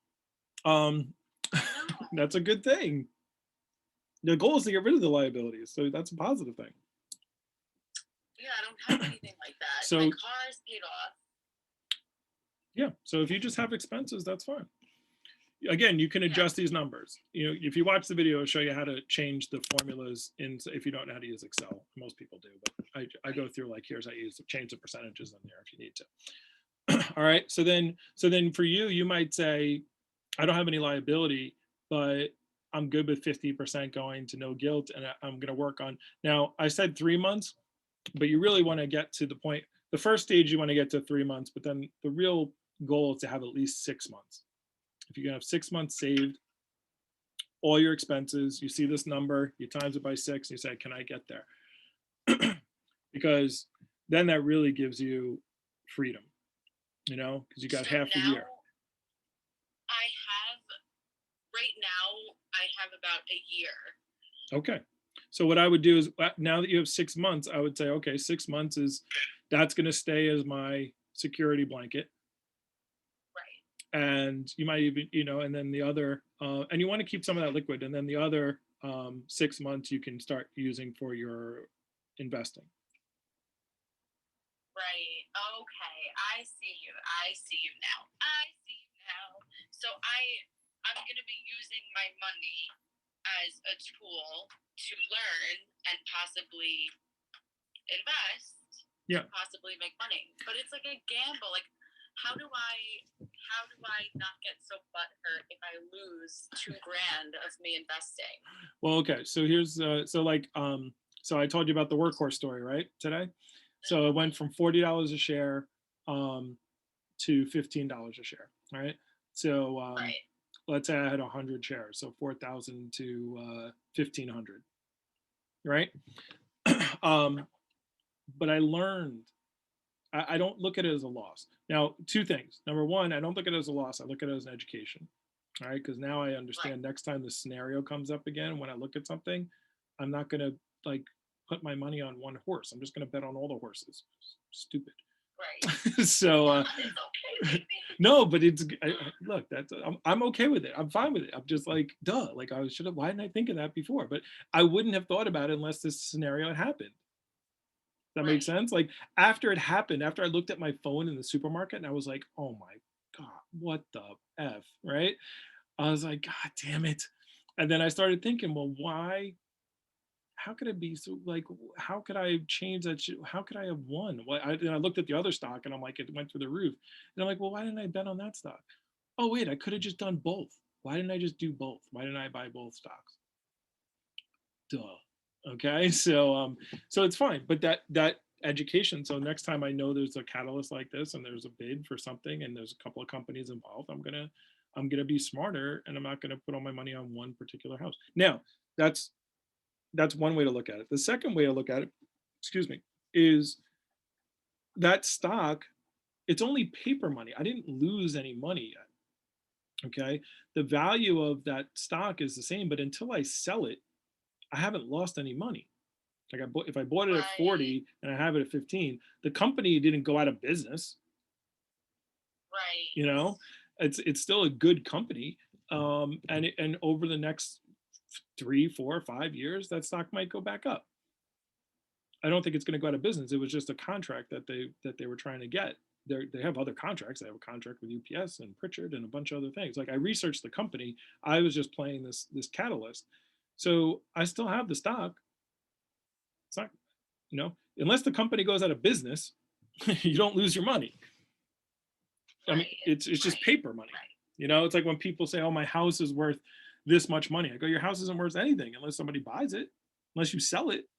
That's a good thing. The goal is to get rid of the liabilities, so that's a positive thing. Yeah, I don't have anything like that. So, my car is paid off. Yeah, so if you just have expenses, that's fine. Again, you can adjust these numbers. If you watch the video, it'll show you how to change the formulas if you don't know how to use Excel. Most people do, but I go through like, here's how you change the percentages in there if you need to. All right, so then for you might say, I don't have any liability, but I'm good with 50% going to no guilt, and I'm going to work on. Now, I said 3 months, but you really want to get to the point. The first stage, you want to get to 3 months, but then the real goal is to have at least 6 months. If you can have 6 months saved, all your expenses, you see this number, you times it by 6, you say, can I get there? Because then that really gives you freedom, because you got half a year. Right now, I have about a year. Okay. So what I would do is, now that you have 6 months, I would say, okay, 6 months that's going to stay as my security blanket. And you might even, and then the other, and you want to keep some of that liquid, and then the other 6 months you can start using for your investing. Right. Okay. I see you now. So I'm going to be using my money as a tool to learn and possibly invest, possibly make money. But it's like a gamble. Like, how do I not get so butthurt if I lose $2,000 of me investing? Well, okay. So here's so I told you about the workhorse story, right, today? So it went from $40 a share to $15 a share, right? So let's say I had 100 shares, so 4,000 to 1,500, right? But I learned, I don't look at it as a loss. Now, two things. Number one, I don't look at it as a loss. I look at it as an education, all right? Because now I understand next time the scenario comes up again, when I look at something, I'm not going to like put my money on one horse. I'm just going to bet on all the horses. Stupid. Right. So, it's okay, no, but look, I'm okay with it. I'm fine with it. I'm just like, duh, like why didn't I think of that before? But I wouldn't have thought about it unless this scenario had happened. That makes sense? Like after it happened, after I looked at my phone in the supermarket and I was like, oh my God, what the F, right? I was like, God damn it. And then I started thinking, well, why? How could it be so like? How could I change that? How could I have won? And I looked at the other stock, and I'm like, it went through the roof. And I'm like, well, why didn't I bet on that stock? Oh wait, I could have just done both. Why didn't I just do both? Why didn't I buy both stocks? Duh. Okay, so it's fine, but that education. So next time I know there's a catalyst like this, and there's a bid for something, and there's a couple of companies involved, I'm gonna be smarter, and I'm not gonna put all my money on one particular house. Now, that's one way to look at it. The second way to look at it, excuse me, is that stock. It's only paper money. I didn't lose any money yet. Okay, the value of that stock is the same, but until I sell it, I haven't lost any money. Like if I bought it at 40 and I have it at 15, the company didn't go out of business. Right. You know, it's still a good company. And over the next 3, 4, 5 years, that stock might go back up. I don't think it's going to go out of business. It was just a contract that they were trying to get. They have other contracts. They have a contract with UPS and Pritchard and a bunch of other things. Like I researched the company. I was just playing this catalyst. So I still have the stock. It's not, unless the company goes out of business, you don't lose your money. I mean, it's just paper money. It's like when people say, "Oh, my house is worth this much money." I go, "Your house isn't worth anything unless somebody buys it, unless you sell it."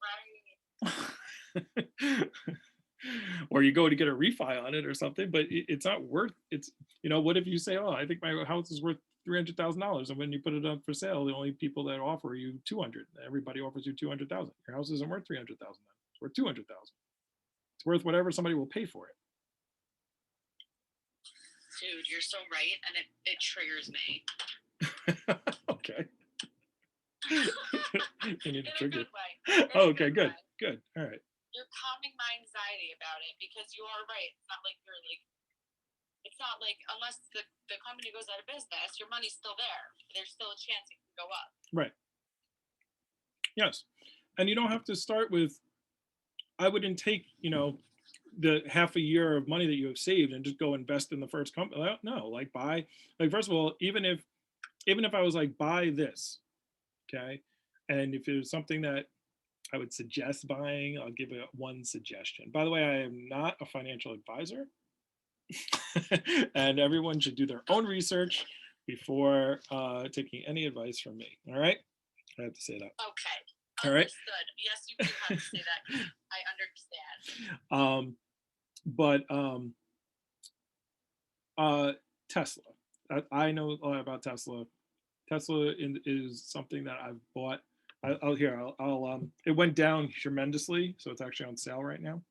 Or you go to get a refi on it or something, but it's not worth it's what if you say, "Oh, I think my house is worth $300,000," and when you put it up for sale, the only people that offer you 200, everybody offers you 200,000. Your house isn't worth 300,000. It's worth 200,000. It's worth whatever somebody will pay for it. Dude, you're so right, and it triggers me. Okay. You need to trigger. In a good way. Oh, okay, good. Good. All right. You're calming my anxiety about it because you are right. It's not like unless the company goes out of business, your money's still there. There's still a chance it can go up. Right. Yes. And you don't have to start with, I wouldn't take, the half a year of money that you have saved and just go invest in the first company. No, like buy, like first of all, even if I was like, buy this, okay? And if it's something that I would suggest buying, I'll give it one suggestion. By the way, I am not a financial advisor. And everyone should do their own research before taking any advice from me. All right? I have to say that. Okay. All right. Understood. Yes, you do have to say that. I understand. Tesla. I know a lot about Tesla. Tesla is something that I've bought. It went down tremendously, so it's actually on sale right now.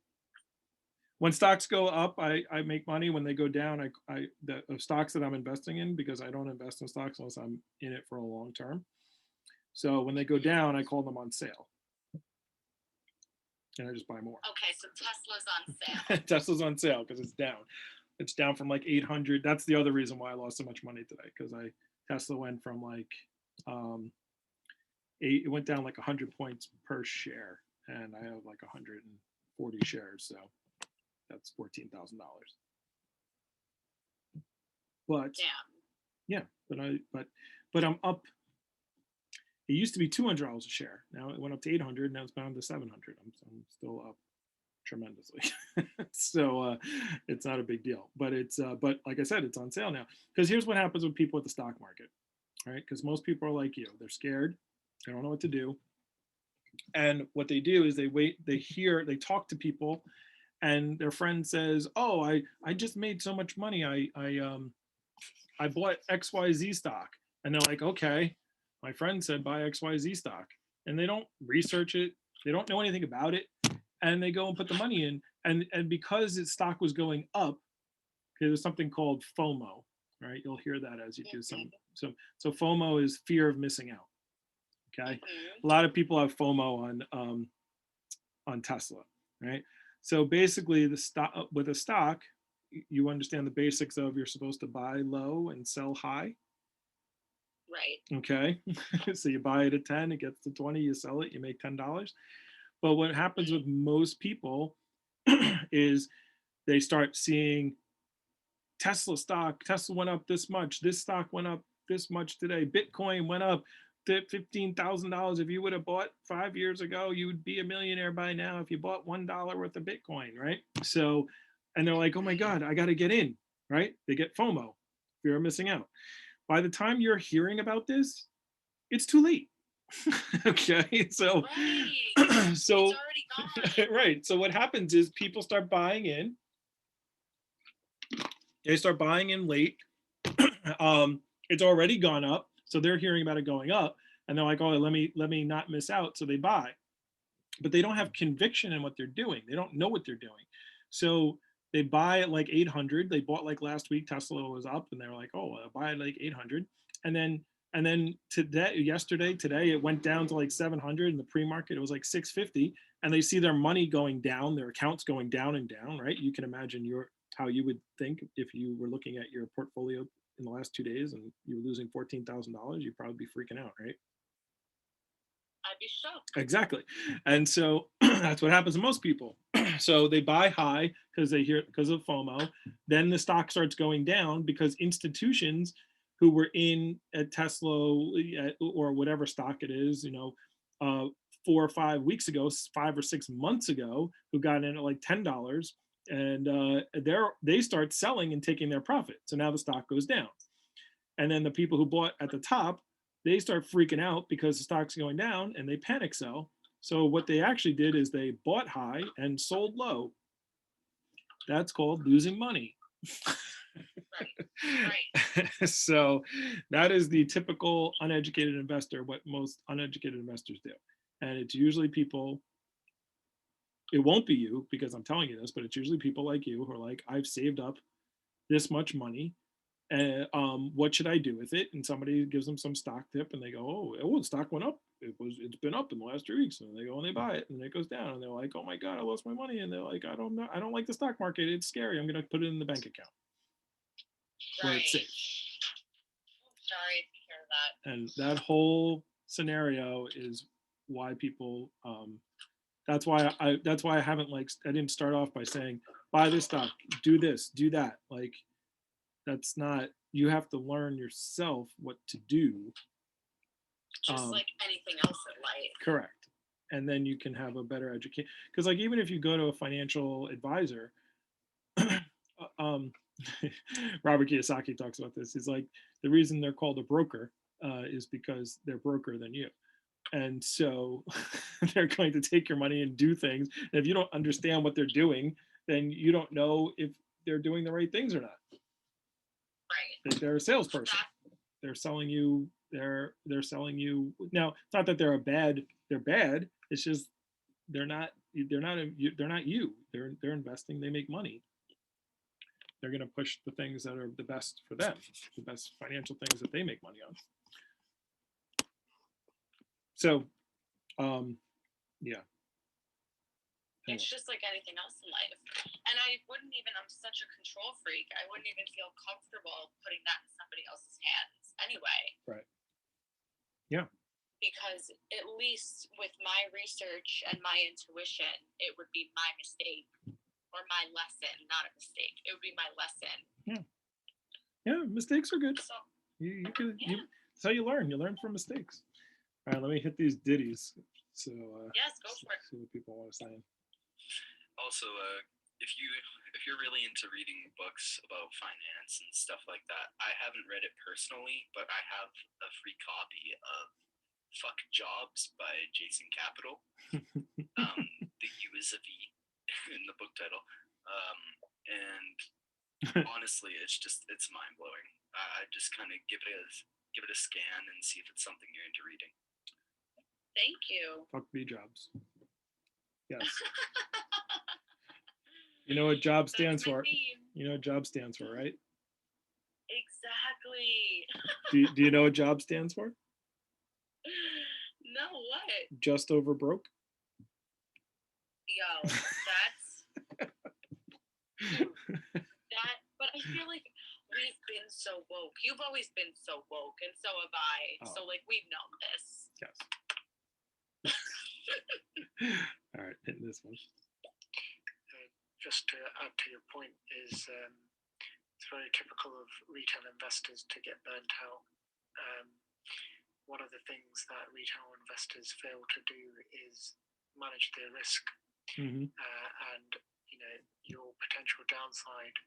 When stocks go up, I make money. When they go down, the stocks that I'm investing in, because I don't invest in stocks unless I'm in it for a long term. So when they go down, I call them on sale, and I just buy more. Okay, so Tesla's on sale. Tesla's on sale because it's down. It's down from like 800. That's the other reason why I lost so much money today, because Tesla went from like it went down like 100 points per share, and I have like 140 shares, so that's $14,000. But yeah, but I'm up. It used to be $200 a share. Now it went up to 800. Now it's down to 700. I'm still up tremendously. So it's not a big deal. But but like I said, it's on sale now. Because here's what happens with people at the stock market, right? Because most people are like you. They're scared. They don't know what to do. And what they do is they wait. They talk to people, and their friend says, "Oh, I just made so much money. I bought XYZ stock," and they're like, "Okay, my friend said buy XYZ stock," and they don't research it. They don't know anything about it, and they go and put the money in. And because its stock was going up, there's something called Fomo, right? You'll hear that as you do some. So Fomo is fear of missing out. Okay, a lot of people have FOMO on Tesla, right? So basically, the stock with a stock, you understand the basics of you're supposed to buy low and sell high. Right. Okay. So you buy it at 10, it gets to 20, you sell it, you make $10. But what happens with most people is they start seeing Tesla went up this much, this stock went up this much today, Bitcoin went up $15,000. If you would have bought 5 years ago, you would be a millionaire by now if you bought $1 worth of Bitcoin, right? So, and they're like, oh my God, I got to get in, right? They get FOMO, fear of missing out. By the time you're hearing about this, it's too late. Okay, so Right. so It's already gone. right. So what happens is people start buying in. They start buying in late. It's already gone up, so they're hearing about it going up, and they're like, "Oh, let me not miss out." So they buy, but they don't have conviction in what they're doing. They don't know what they're doing, so they buy at like 800. They bought like last week. Tesla was up, and they were like, "Oh, I'll buy at like 800," and then today it went down to like 700 in the pre-market. It was like 650, and they see their money going down, their accounts going down and down. Right? You can imagine how you would think if you were looking at your portfolio in the last 2 days and you were losing $14,000, you'd probably be freaking out, right? I'd be shocked. Exactly. And so that's what happens to most people. So they buy high because of FOMO. Then the stock starts going down because institutions who were in at Tesla or whatever stock it is, 4 or 5 weeks ago, 5 or 6 months ago, who got in at like $10, and they start selling and taking their profit. So now the stock goes down. And then the people who bought at the top, they start freaking out because the stock's going down and they panic sell. So what they actually did is they bought high and sold low. That's called losing money. Right. So that is the typical uneducated investor, what most uneducated investors do. And it's usually people, it won't be you because I'm telling you this, but it's usually people like you who are like, I've saved up this much money. What should I do with it? And somebody gives them some stock tip, and they go, "Oh, the stock went up. It's been up in the last 2 weeks." And they go and they buy it, and it goes down, and they're like, "Oh my God, I lost my money." And they're like, "I don't know. I don't like the stock market. It's scary. I'm going to put it in the bank account where it's safe." Sorry to hear that. And that whole scenario is why people. That's why I haven't I didn't start off by saying buy this stock, do this, do that. Like, that's not, you have to learn yourself what to do. Just like anything else in life. Correct. And then you can have a better education. Because like even if you go to a financial advisor, Robert Kiyosaki talks about this. He's like, the reason they're called a broker is because they're broker than you. And so they're going to take your money and do things. And if you don't understand what they're doing, then you don't know if they're doing the right things or not. Right. They're a salesperson. They're selling you. They're selling you. Now, it's not that they're bad. It's just they're not you. They're investing. They make money. They're going to push the things that are the best for them, the best financial things that they make money on. So, yeah. It's just like anything else in life. And I'm such a control freak. I wouldn't even feel comfortable putting that in somebody else's hands anyway. Right. Yeah. Because at least with my research and my intuition, it would be my mistake or my lesson, not a mistake. It would be my lesson. Yeah. Yeah, mistakes are good. So, that's how you learn. You learn from mistakes. All right, let me hit these ditties. So yes, go for it. See what people want to say. Also, if you're really into reading books about finance and stuff like that, I haven't read it personally, but I have a free copy of Fuck Jobs by Jason Capital. The U is a V in the book title. And honestly, it's mind blowing. I just kind of give it a scan and see if it's something you're into reading. Thank you. Fuck B Jobs. Yes. You know what job stands for? You know what job stands for, right? Exactly. Do you know what job stands for? No, what? Just over broke. Yo, that's that. But I feel like we've been so woke. You've always been so woke, and so have I. Oh. So like we've known this. Yes. All right, hitting this one. Just to add to your point, is it's very typical of retail investors to get burnt out. one of the things that retail investors fail to do is manage their risk. Hmm. And your potential downside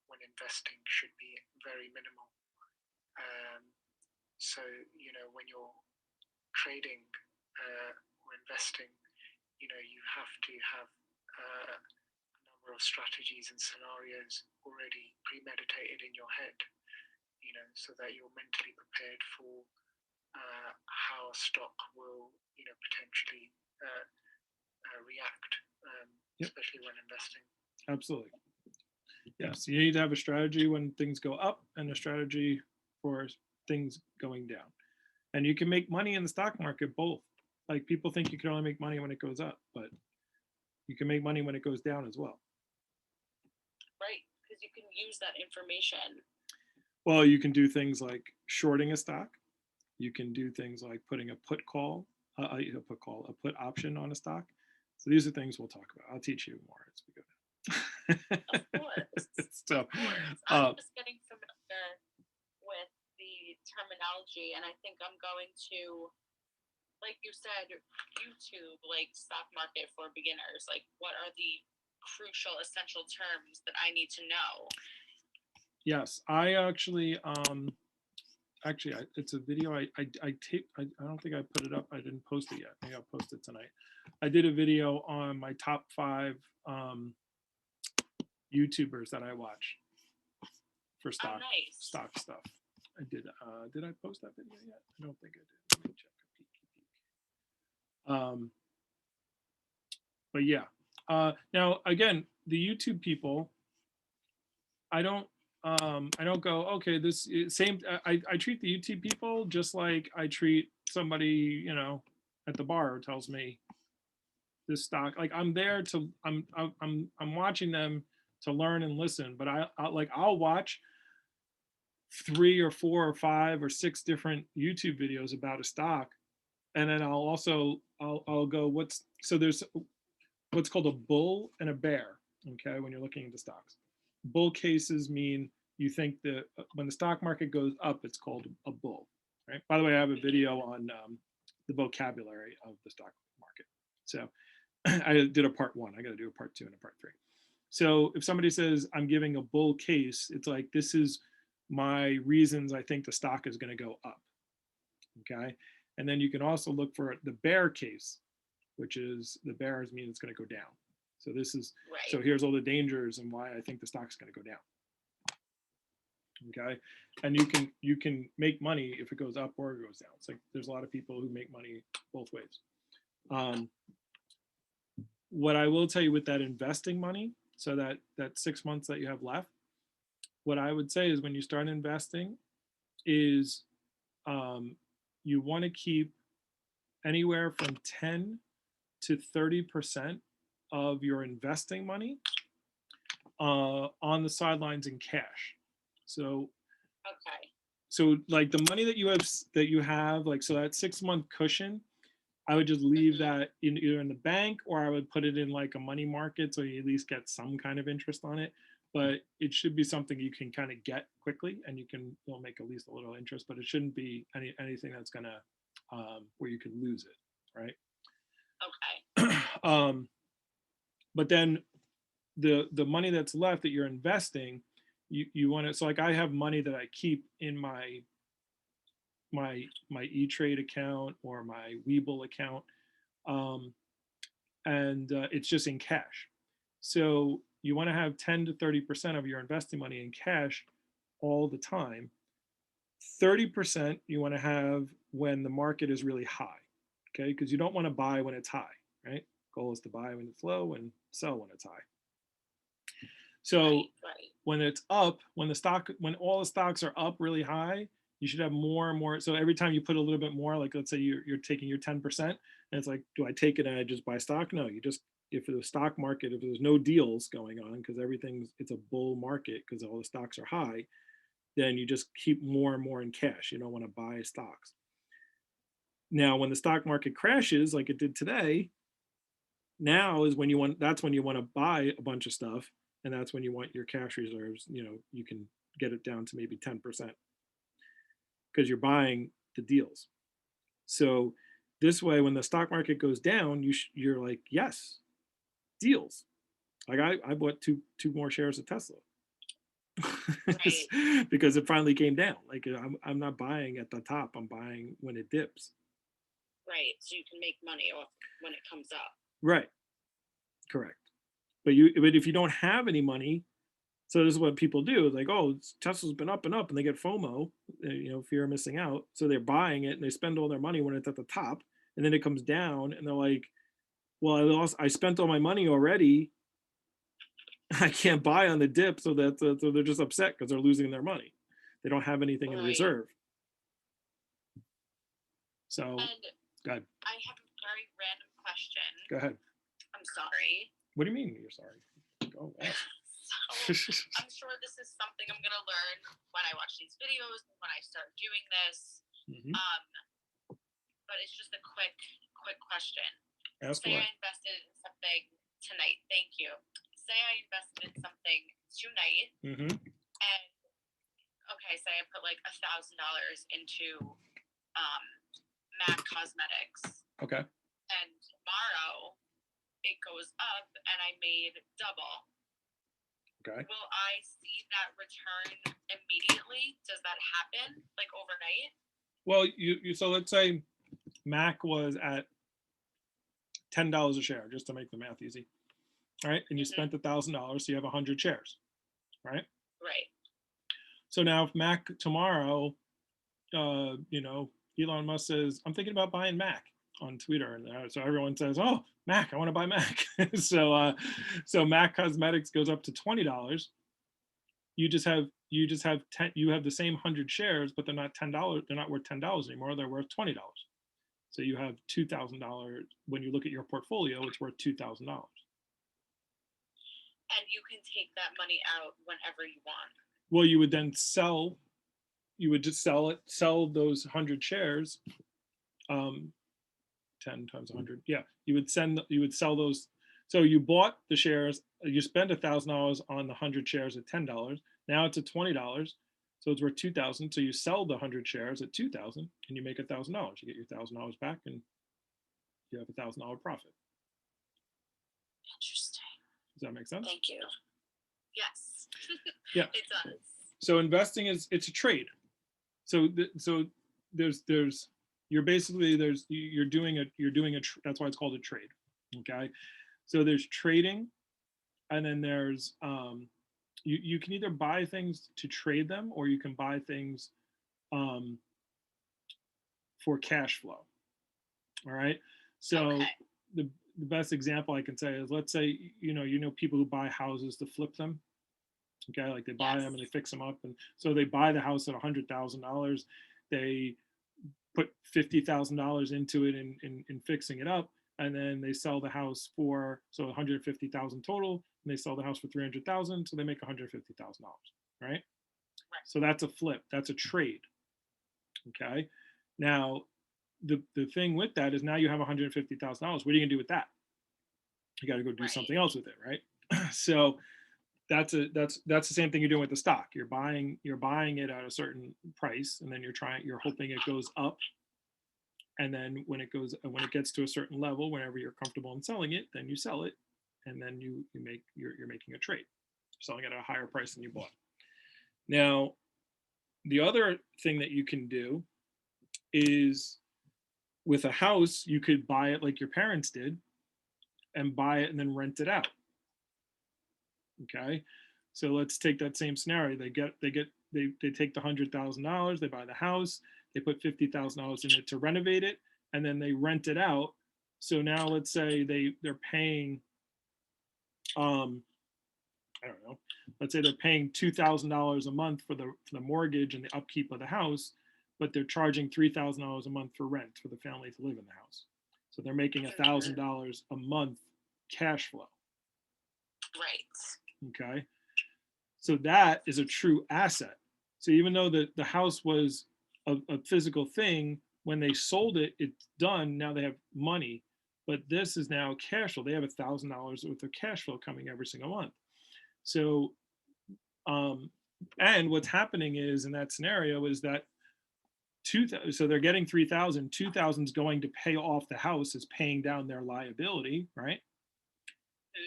when investing should be very minimal. So when you're trading or investing, you have to have a number of strategies and scenarios already premeditated in your head, so that you're mentally prepared for how a stock will potentially react, Yep. especially when investing. Absolutely. Yes, you need to have a strategy when things go up and a strategy for things going down. And you can make money in the stock market both. Like people think you can only make money when it goes up, but you can make money when it goes down as well. Right, because you can use that information. Well, you can do things like shorting a stock. You can do things like putting a put option on a stock. So these are things we'll talk about. I'll teach you more as we go down. Of course. So, Of course. I'm just getting familiar with the terminology, and I think I'm going to, like you said, YouTube, like stock market for beginners. Like, what are the crucial, essential terms that I need to know? Yes, I actually, it's a video I taped. I don't think I put it up. I didn't post it yet. Maybe I'll post it tonight. I did a video on my top 5 YouTubers that I watch for stock stock stuff. I did. Did I post that video yet? I don't think I did. Let me check. But yeah. Now again, the YouTube people, I don't go, okay, this same. I treat the YouTube people just like I treat somebody, at the bar who tells me this stock. Like I'm there to, I'm watching them to learn and listen. But I'll watch 3 or 4 or 5 or 6 different YouTube videos about a stock, and then I'll go, there's what's called a bull and a bear. Okay, when you're looking into stocks, bull cases mean you think that when the stock market goes up, it's called a bull. Right. By the way, I have a video on the vocabulary of the stock market. So I did a part 1. I got to do a part 2 and a part 3. So if somebody says I'm giving a bull case, it's like, this is my reasons I think the stock is going to go up. Okay. And then you can also look for the bear case, which is the bears mean it's going to go down. So this is, right. So here's all the dangers and why I think the stock's going to go down. Okay. And you can make money if it goes up or it goes down. It's like, there's a lot of people who make money both ways. What I will tell you with that investing money, so that 6 months that you have left, what I would say is when you start investing is you want to keep anywhere from 10 to 30% of your investing money on the sidelines in cash. So, okay. So like the money that you have, like, so that 6-month cushion, I would just leave that either in the bank, or I would put it in like a money market, so you at least get some kind of interest on it. But it should be something you can kind of get quickly, and you'll make at least a little interest. But it shouldn't be anything that's gonna where you can lose it, right? Okay. But then the money that's left that you're investing, you want to. So like I have money that I keep in my E-Trade account or my Webull account, and it's just in cash. So you want to have 10 to 30% of your investing money in cash all the time. 30% you want to have when the market is really high, okay? Because you don't want to buy when it's high, right? Goal is to buy when it's low and sell when it's high. So right. when it's up, when all the stocks are up really high, you should have more and more. So every time you put a little bit more, like let's say you're taking your 10%, and it's like, do I take it and I just buy stock? No, you just, if the stock market, if there's no deals going on because it's a bull market because all the stocks are high, then you just keep more and more in cash. You don't want to buy stocks. Now, when the stock market crashes like it did today, that's when you want to buy a bunch of stuff, and that's when you want your cash reserves, you can get it down to maybe 10% because you're buying the deals. So this way, when the stock market goes down, you're like, yes, deals. Like I bought two more shares of Tesla Right. because it finally came down. Like I'm not buying at the top. I'm buying when it dips. Right. So you can make money off when it comes up. Right. Correct. But if you don't have any money, so this is what people do. Like, oh, Tesla's been up and up, and they get FOMO, fear of missing out. So they're buying it, and they spend all their money when it's at the top, and then it comes down, and they're like, well, I spent all my money already. I can't buy on the dip, so they're just upset because they're losing their money. They don't have anything in Right. reserve. So, And go ahead. I have a very random question. Go ahead. I'm sorry. What do you mean you're sorry? Go ahead. So I'm sure this is something I'm gonna learn when I watch these videos, when I start doing this. Mhm. But it's just a quick question. Ask Say away. I invested in something tonight. Thank you. Say I invested in something tonight, Mm-hmm. and okay, say I put like $1,000 into MAC Cosmetics. Okay. And tomorrow it goes up and I made double. Okay. Will I see that return immediately? Does that happen like overnight? Well, so let's say Mac was at $10 a share, just to make the math easy. All right. And you spent $1,000, so you have 100 shares. Right? Right. So now if Mac tomorrow, Elon Musk says, I'm thinking about buying Mac on Twitter. And so everyone says, oh, Mac, I want to buy Mac. So Mac Cosmetics goes up to $20. You have the same 100 shares, but they're not $10. They're not worth $10 anymore. They're worth $20. So you have $2,000. When you look at your portfolio, it's worth $2,000. And you can take that money out whenever you want. Well, you would then sell. You would just sell those 100 shares. 10 times 100. Yeah, you would sell those. So you bought the shares. You spend $1,000 on the 100 shares at $10. Now it's at $20. So it's worth $2,000. So you sell the 100 shares at $2,000, and you make $1,000. You get your $1,000 back, and you have $1,000 profit. Interesting. Does that make sense? Thank you. Yes. Yeah. It does. So investing it's a trade. So there's you're doing a that's why it's called a trade. Okay. So there's trading, and then there's you can either buy things to trade them, or you can buy things for cash flow. All right. So Okay. the best example I can say is, let's say people who buy houses to flip them. Okay, like they buy them and they fix them up, and so they buy the house at $100,000. They put $50,000 into it in fixing it up, and then they sell the house for $150,000 total, and they sell the house for $300,000, so they make $150,000. Right? So that's a flip. That's a trade. Okay. Now, the thing with that is now you have $150,000. What are you gonna do with that? You got to go do something else with it, right? So that's the same thing you're doing with the stock. You're buying it at a certain price, and then you're hoping it goes up, and then when it gets to a certain level, whenever you're comfortable in selling it, then you sell it, and then you're making a trade. You're selling it at a higher price than you bought. Now, the other thing that you can do is, with a house, you could buy it like your parents did, and buy it and then rent it out. Okay, so let's take that same scenario. They take the $100,000, they buy the house, they put $50,000 in it to renovate it, and then they rent it out. So now let's say they're paying, I don't know, let's say they're paying $2,000 a month for the mortgage and the upkeep of the house, but they're charging $3,000 a month for rent for the family to live in the house. So they're making $1,000 a month cash flow. Right. Okay. So that is a true asset. So even though the house was a physical thing, when they sold it, it's done. Now they have money, but this is now cash flow. They have $1,000 worth of cash flow coming every single month. So, and what's happening is, in that scenario, is that so they're getting 3,000, 2,000 is going to pay off the house, is paying down their liability, right?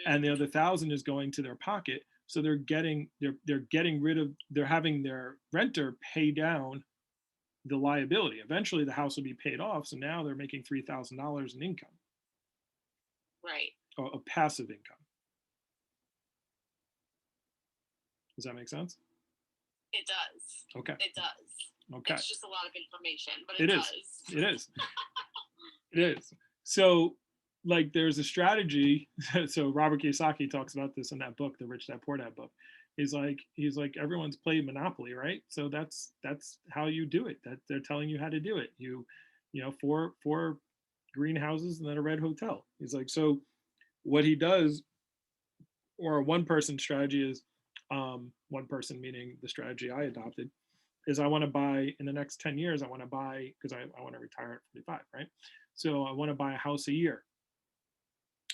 And the other 1,000 is going to their pocket. So they're getting rid of, they're having their renter pay down the liability. Eventually the house will be paid off. So now they're making $3,000 in income, Right. or a passive income. Does that make sense? It does. Okay. It does. Okay. It's just a lot of information, but It it is. does. It is. It is. So, like, there's a strategy. So Robert Kiyosaki talks about this in that book, the Rich Dad Poor Dad book. He's like everyone's played Monopoly, right? So that's how you do it. That they're telling you how to do it. You know, four greenhouses and then a red hotel. He's like, so what he does, or a one person strategy is, one person meaning the strategy I adopted, is I want to buy in the next 10 years, I want to buy, because I want to retire at 45, right? So I want to buy a house a year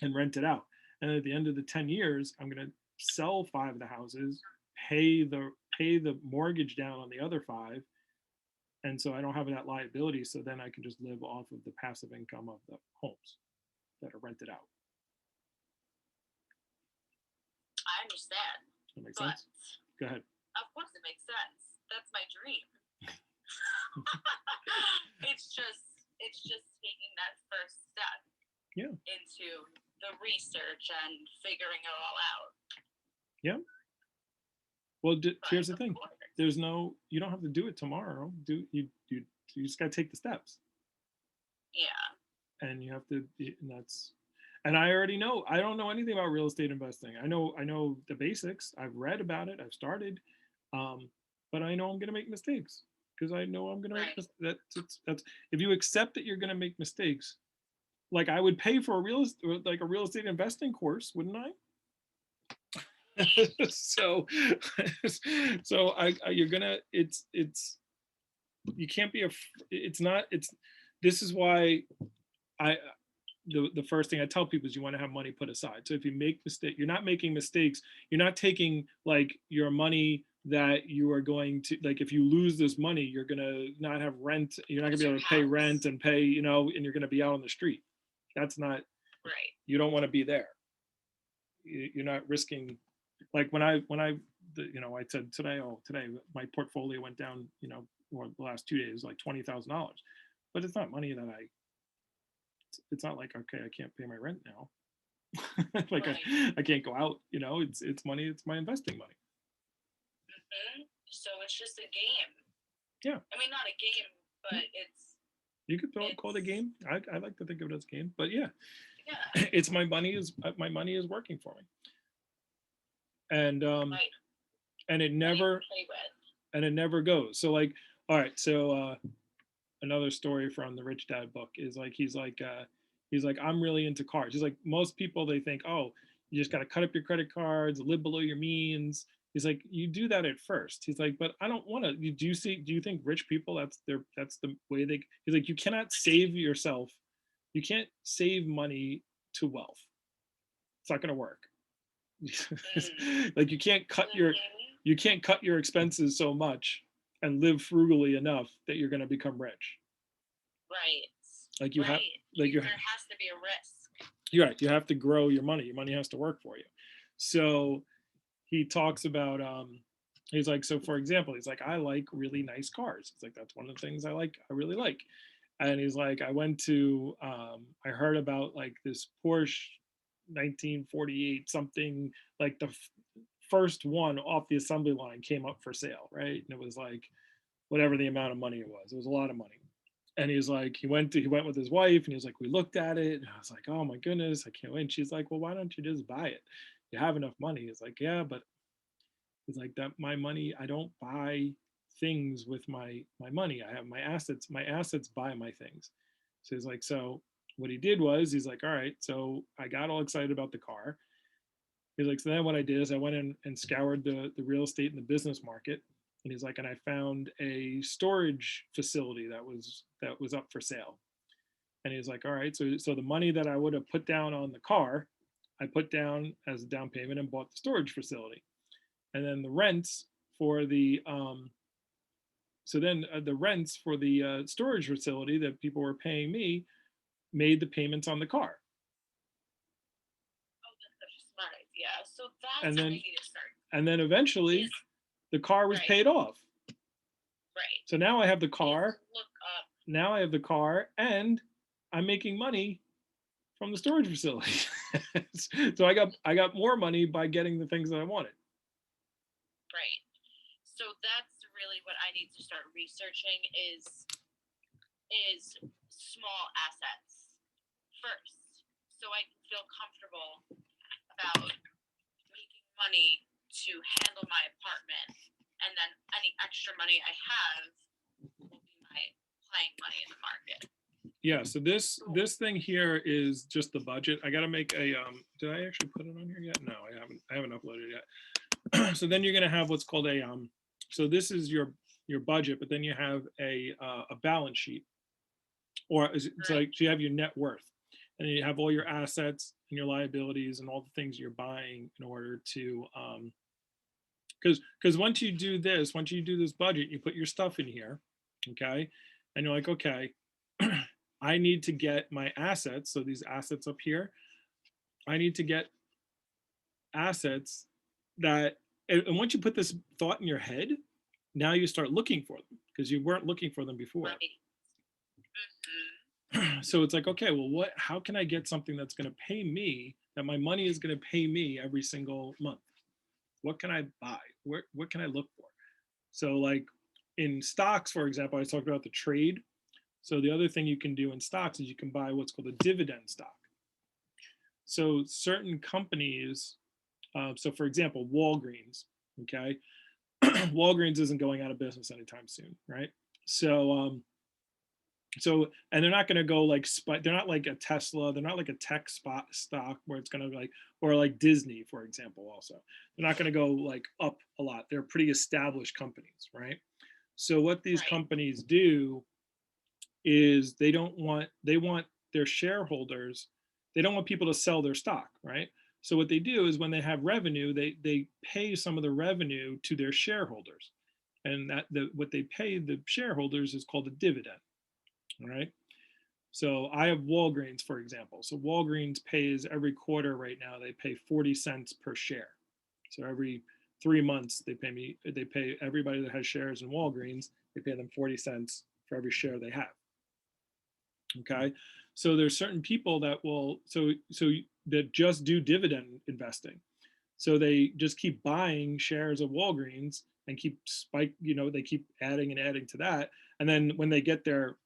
and rent it out. And at the end of the 10 years, I'm going to sell 5 of the houses, pay the mortgage down on the other 5. And so I don't have that liability. So then I can just live off of the passive income of the homes that are rented out. I understand. That makes But sense? Go ahead. of course it makes sense. That's my dream. it's just taking that first step into the research and figuring it all out. Yeah. Well, here's the Of thing. course. You don't have to do it tomorrow. You just got to take the steps. Yeah. And you have to, and I already know, I don't know anything about real estate investing. I know the basics. I've read about it. I've started, but I know I'm going to make mistakes, because I know I'm going to make that's if you accept that you're going to make mistakes, like I would pay for a real estate investing course, wouldn't I? so you're gonna, you can't be this is why the first thing I tell people is you want to have money put aside. So if you make mistake, you're not making mistakes. You're not taking like your money that you are going to, like, if you lose this money, you're going to not have rent. You're not going to be able to pay rent and pay, and you're going to be out on the street. That's not right. You don't want to be there. You're not risking, like when I said today my portfolio went down, or the last 2 days, like $20,000, but it's not money that it's not like, okay, I can't pay my rent now. Like right. I can't go out, it's money, it's my investing money. Mm-hmm. So it's just a game. Yeah. I mean, not a game, but you could call it a game. I like to think of it as a game, but yeah. It's my money is working for me. And right. and it never goes. So like, all right, so another story from the Rich Dad book is like, he's like I'm really into cars. He's like, most people, they think, oh, you just got to cut up your credit cards, live below your means. He's like, you do that at first. He's like, but I don't want to. Do you think rich people, that's the way they, he's like, you cannot save yourself. You can't save money to wealth. It's not going to work. Like you can't cut your expenses so much and live frugally enough that you're going to become rich. Right. Like you have, like there has to be a risk. You're right. You have to grow your money. Your money has to work for you. So he talks about, he's like, so for example, he's like, I like really nice cars. It's like, that's one of the things I really like. And he's like, I heard about like this Porsche 1948 something, like the first one off the assembly line came up for sale, right? And it was like whatever the amount of money it was a lot of money. And he's like, he went with his wife, and he was like, we looked at it, and I was like, oh my goodness, I can't wait. And she's like, well, why don't you just buy it? You have enough money. He's like, yeah, but it's like that, my money, I don't buy things with my money. I have my assets buy my things. So he's like, so what he did was, he's like, all right, so I got all excited about the car. He's like, so then what I did is I went in and scoured the real estate and the business market. And he's like, and I found a storage facility that was up for sale. And he's like, all right, so the money that I would have put down on the car, I put down as a down payment and bought the storage facility. And then the rents for the the rents for the storage facility that people were paying me made the payments on the car. Oh, that's such a smart idea. So that's And how then we need to start. and then eventually Is- the car was Right. paid off. Right. So now I have the car. Look up. Now I have the car and I'm making money from the storage facility. So I got more money by getting the things that I wanted. Right. So that's really what I need to start researching is small assets first, so I can feel comfortable about making money to handle my apartment, and then any extra money I have will be my playing money in the market. Yeah, so this thing here is just the budget. I gotta make a did I actually put it on here yet? No, I haven't uploaded it yet. So then you're gonna have what's called a so this is your budget, but then you have a balance sheet, or it's like, so you have your net worth, and then you have all your assets and your liabilities and all the things you're buying in order to because once you do this budget, you put your stuff in here, okay, and you're like, okay, I need to get my assets, so these assets up here, I need to get assets that, and once you put this thought in your head, now you start looking for them because you weren't looking for them before. Right. So it's like, okay, well, how can I get something that's going to pay me, that my money is going to pay me every single month? What can I buy? What can I look for? So like in stocks, for example, I talked about the trade. So the other thing you can do in stocks is you can buy what's called a dividend stock. So certain companies, so for example, Walgreens, okay? Walgreens isn't going out of business anytime soon, right? So and they're not going to go like they're not like a Tesla, they're not like a tech stock where it's going to like, or like Disney, for example. Also, they're not going to go like up a lot. They're pretty established companies, right? So what these companies do is they want their shareholders, they don't want people to sell their stock, right? So what they do is when they have revenue, they pay some of the revenue to their shareholders, and what they pay the shareholders is called a dividend. All right. So I have Walgreens, for example. So Walgreens pays every quarter right now, they pay 40 cents per share. So every 3 months they pay everybody that has shares in Walgreens, they pay them 40 cents for every share they have. Okay. So there's certain people that will, that just do dividend investing. So they just keep buying shares of Walgreens and keep they keep adding and adding to that. And then when they get their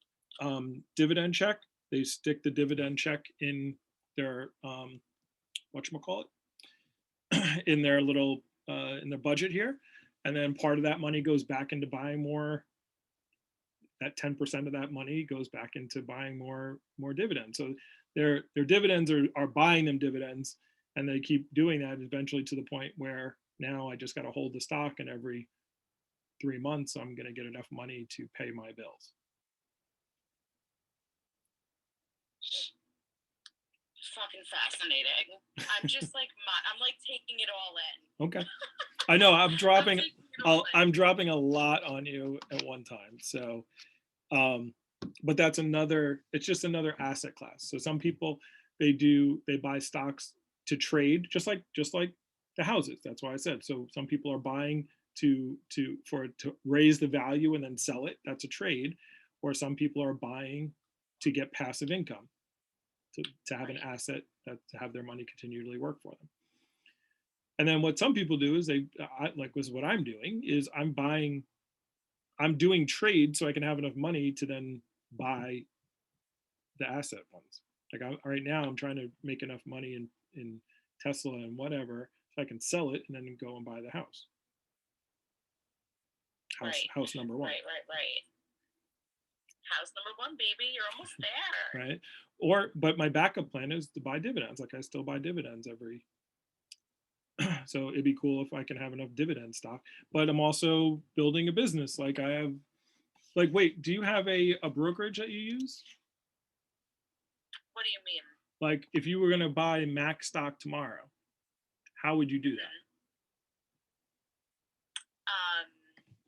dividend check, they stick the dividend check in their whatchamacallit, in their little in their budget here, and then part of that money goes back into buying more. That 10% of that money goes back into buying more dividends. So their dividends are buying them dividends, and they keep doing that eventually to the point where now I just got to hold the stock, and every 3 months I'm going to get enough money to pay my bills. Fucking fascinating. I'm just like, I'm like taking it all in. Okay. I know I'm dropping I'm dropping a lot on you at one time. So but that's it's just another asset class. So some people they buy stocks to trade, just like the houses. That's why I said, so some people are buying to raise the value and then sell it. That's a trade. Or some people are buying to get passive income, to have an asset that to have their money continually work for them. And then what some people do is what I'm doing is I'm doing trades so I can have enough money to then buy the asset ones. Like right now I'm trying to make enough money in Tesla and whatever so I can sell it and then go and buy the house. House number one. Right. House number one, baby. You're almost there. Right. But my backup plan is to buy dividends. Like I still buy dividends every. So it'd be cool if I can have enough dividend stock. But I'm also building a business. Like I have. Like, wait, do you have a brokerage that you use? What do you mean? Like, if you were going to buy Mac stock tomorrow, how would you do that?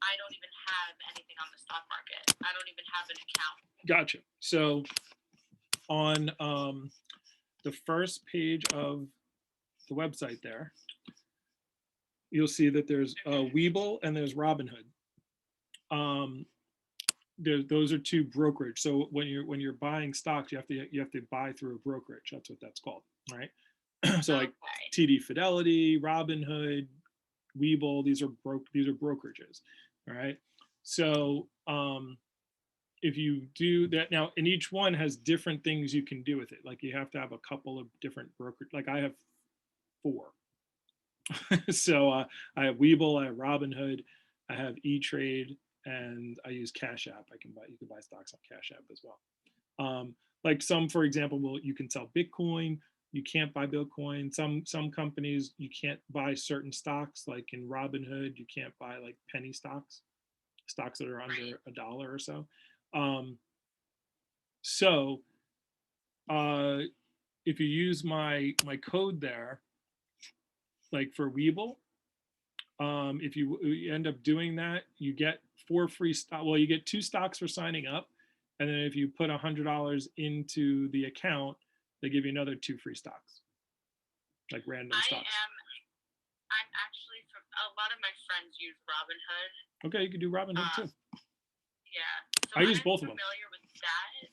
I don't even have anything on the stock market. I don't even have an account. Gotcha. So on the first page of the website there, you'll see that there's Webull and there's Robinhood. Those are two brokerage. So when you're buying stocks, you have to buy through a brokerage. That's what that's called, right? So like TD Fidelity, Robinhood, Webull, these are brokerages, all right? So if you do that now, and each one has different things you can do with it. Like you have to have a couple of different brokerage. Like I have 4. So I have Webull, I have Robinhood, I have E-Trade, and I use Cash App. You can buy stocks on Cash App as well. Like some, for example, you can sell Bitcoin. You can't buy Bitcoin. Some companies you can't buy certain stocks. Like in Robinhood, you can't buy like penny stocks that are under $1 or so. If you use my code there, like for Webull, if you end up doing that, you get 4 free stock. Well, you get 2 stocks for signing up, and then if you put $100 into the account, they give you another 2 free stocks, like random stocks. I'm actually from a lot of my friends use Robinhood. Okay, you can do Robinhood too. Yeah, so I use both of them. I'm familiar with that,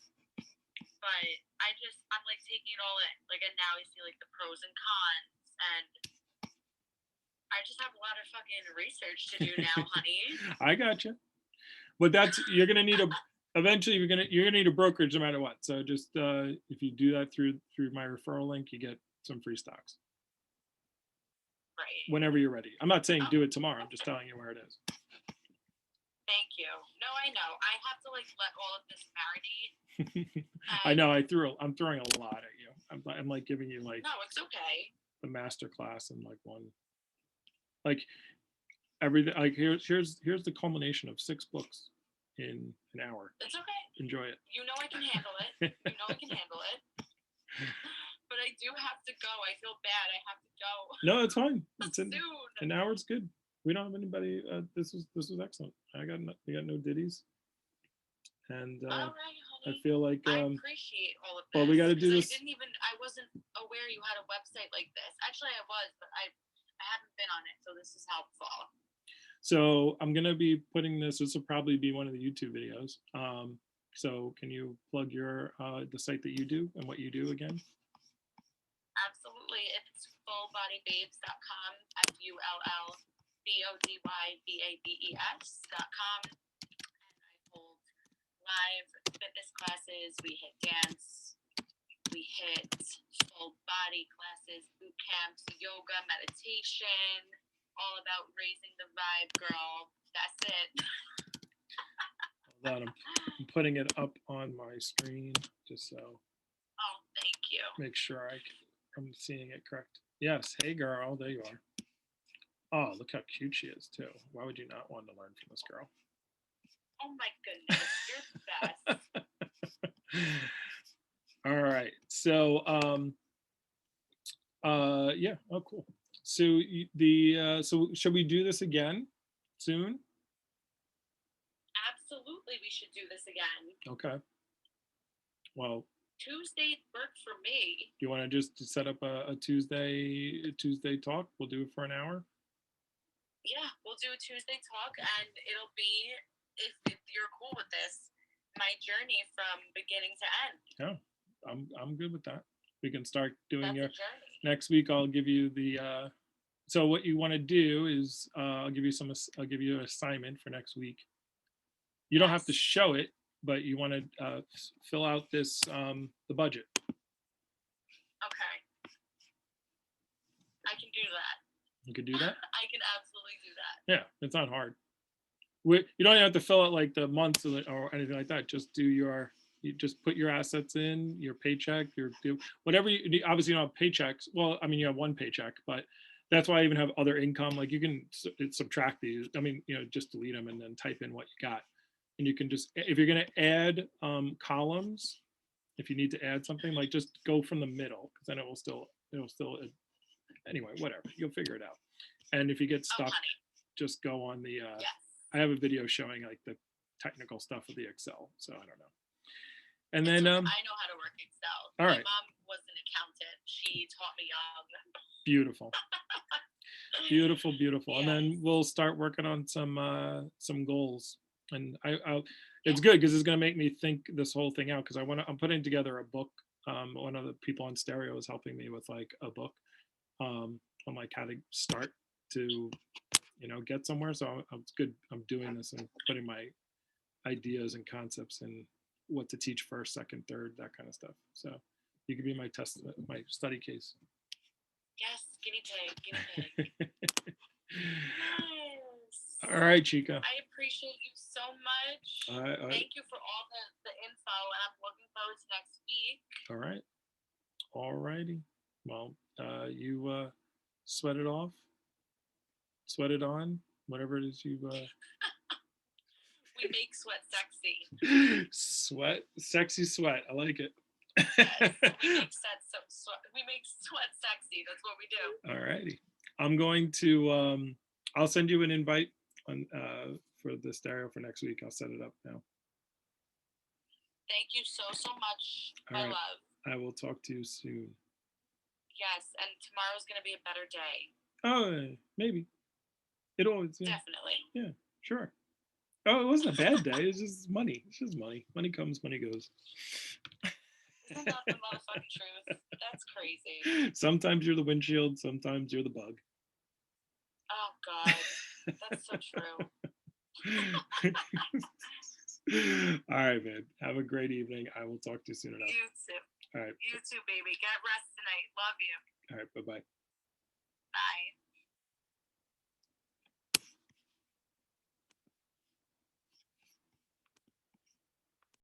but I'm like taking it all in. Like, and now I see like the pros and cons, and I just have a lot of fucking research to do now, honey. I gotcha. But you're gonna need eventually you're gonna need a brokerage no matter what. So just if you do that through my referral link, you get some free stocks. Right. Whenever you're ready. I'm not saying do it tomorrow. I'm just telling you where it is. Thank you. No, I know. I have to like let all of this marinate. I know. I'm throwing a lot at you. I'm like giving you like. No, it's okay. The master class in like one. Like everything. Like here's the culmination of 6 books in an hour. It's okay. Enjoy it. You know I can handle it. You know I can handle it. But I do have to go. I feel bad. I have to go. No, it's fine. It's soon. An hour's good. We don't have anybody. This was excellent. We got no ditties. And all right, honey. I feel like I appreciate all of this. Well, we got to do this. I wasn't aware you had a website like this. Actually, I was, but I haven't been on it, so this is helpful. So I'm gonna be putting this. This will probably be one of the YouTube videos. So can you plug your the site that you do and what you do again? Absolutely, it's fullbodybabes.com. FULLBODYBABES.com. And I hold live fitness classes. We hit dance. We hit full body classes, boot camps, yoga, meditation. All about raising the vibe, girl. That's it. Hold on, I'm putting it up on my screen just so. Oh, thank you. Make sure I'm seeing it correct. Yes, hey girl, there you are. Oh, look how cute she is too. Why would you not want to learn from this girl? Oh my goodness, you're the best. All right, so yeah, oh cool. So so should we do this again soon? Absolutely, we should do this again. Okay. Well, Tuesday worked for me. You want to just set up a Tuesday talk? We'll do it for an hour. Yeah, we'll do a Tuesday talk, and it'll be, if you're cool with this, my journey from beginning to end. Yeah, I'm good with that. We can start doing your next week. I'll give you the. So what you want to do is I'll give you an assignment for next week. You don't have to show it, but you want to fill out this the budget. Okay. I can do that. You could do that? I can absolutely do that. Yeah, it's not hard. You don't even have to fill out like the months or anything like that. Just you just put your assets in, your paycheck, whatever you obviously you don't have paychecks. Well, I mean you have one paycheck, but that's why I even have other income. Like you can subtract these. I mean, just delete them and then type in what you got. And you can just, if you're going to add columns, if you need to add something, like just go from the middle, because then it'll still, anyway, whatever, you'll figure it out. And if you get stuck, just go on the, I have a video showing like the technical stuff of the Excel. So I don't know. And then I know how to work Excel. all My right. mom was an accountant. She taught me young. Beautiful. Beautiful, beautiful. And Yes. then we'll start working on some goals. And I'll it's good because it's gonna make me think this whole thing out because I'm putting together a book. One of the people on Stereo is helping me with like a book on like how to start to get somewhere. So it's good I'm doing this and putting my ideas and concepts and what to teach first, second, third, that kind of stuff. So you could be my my study case. Yes, guinea pig. Yes. All right, Chica. I appreciate you so much. Thank you for all the info, and I'm looking forward to next week. All right. All righty. Well, you sweat it off, sweat it on, whatever it is you. We make sweat sexy. Sweat, sexy sweat. I like it. Yes, we make sweat sexy. That's what we do. All righty. I'm going to. I'll send you an invite on for the Stereo for next week. I'll set it up now. Thank you so much, All my right. love. I will talk to you soon. Yes, and tomorrow's gonna be a better day. Oh, maybe. It always. Yeah. Definitely. Yeah. Sure. Oh, it wasn't a bad day. It's just money. It's just money. Money comes, money goes. Isn't that the motherfucking truth? That's crazy. Sometimes you're the windshield. Sometimes you're the bug. Oh God, that's so true. All right, man. Have a great evening. I will talk to you soon enough. You too. All right. You too, baby. Get rest tonight. Love you. All right. Bye-bye.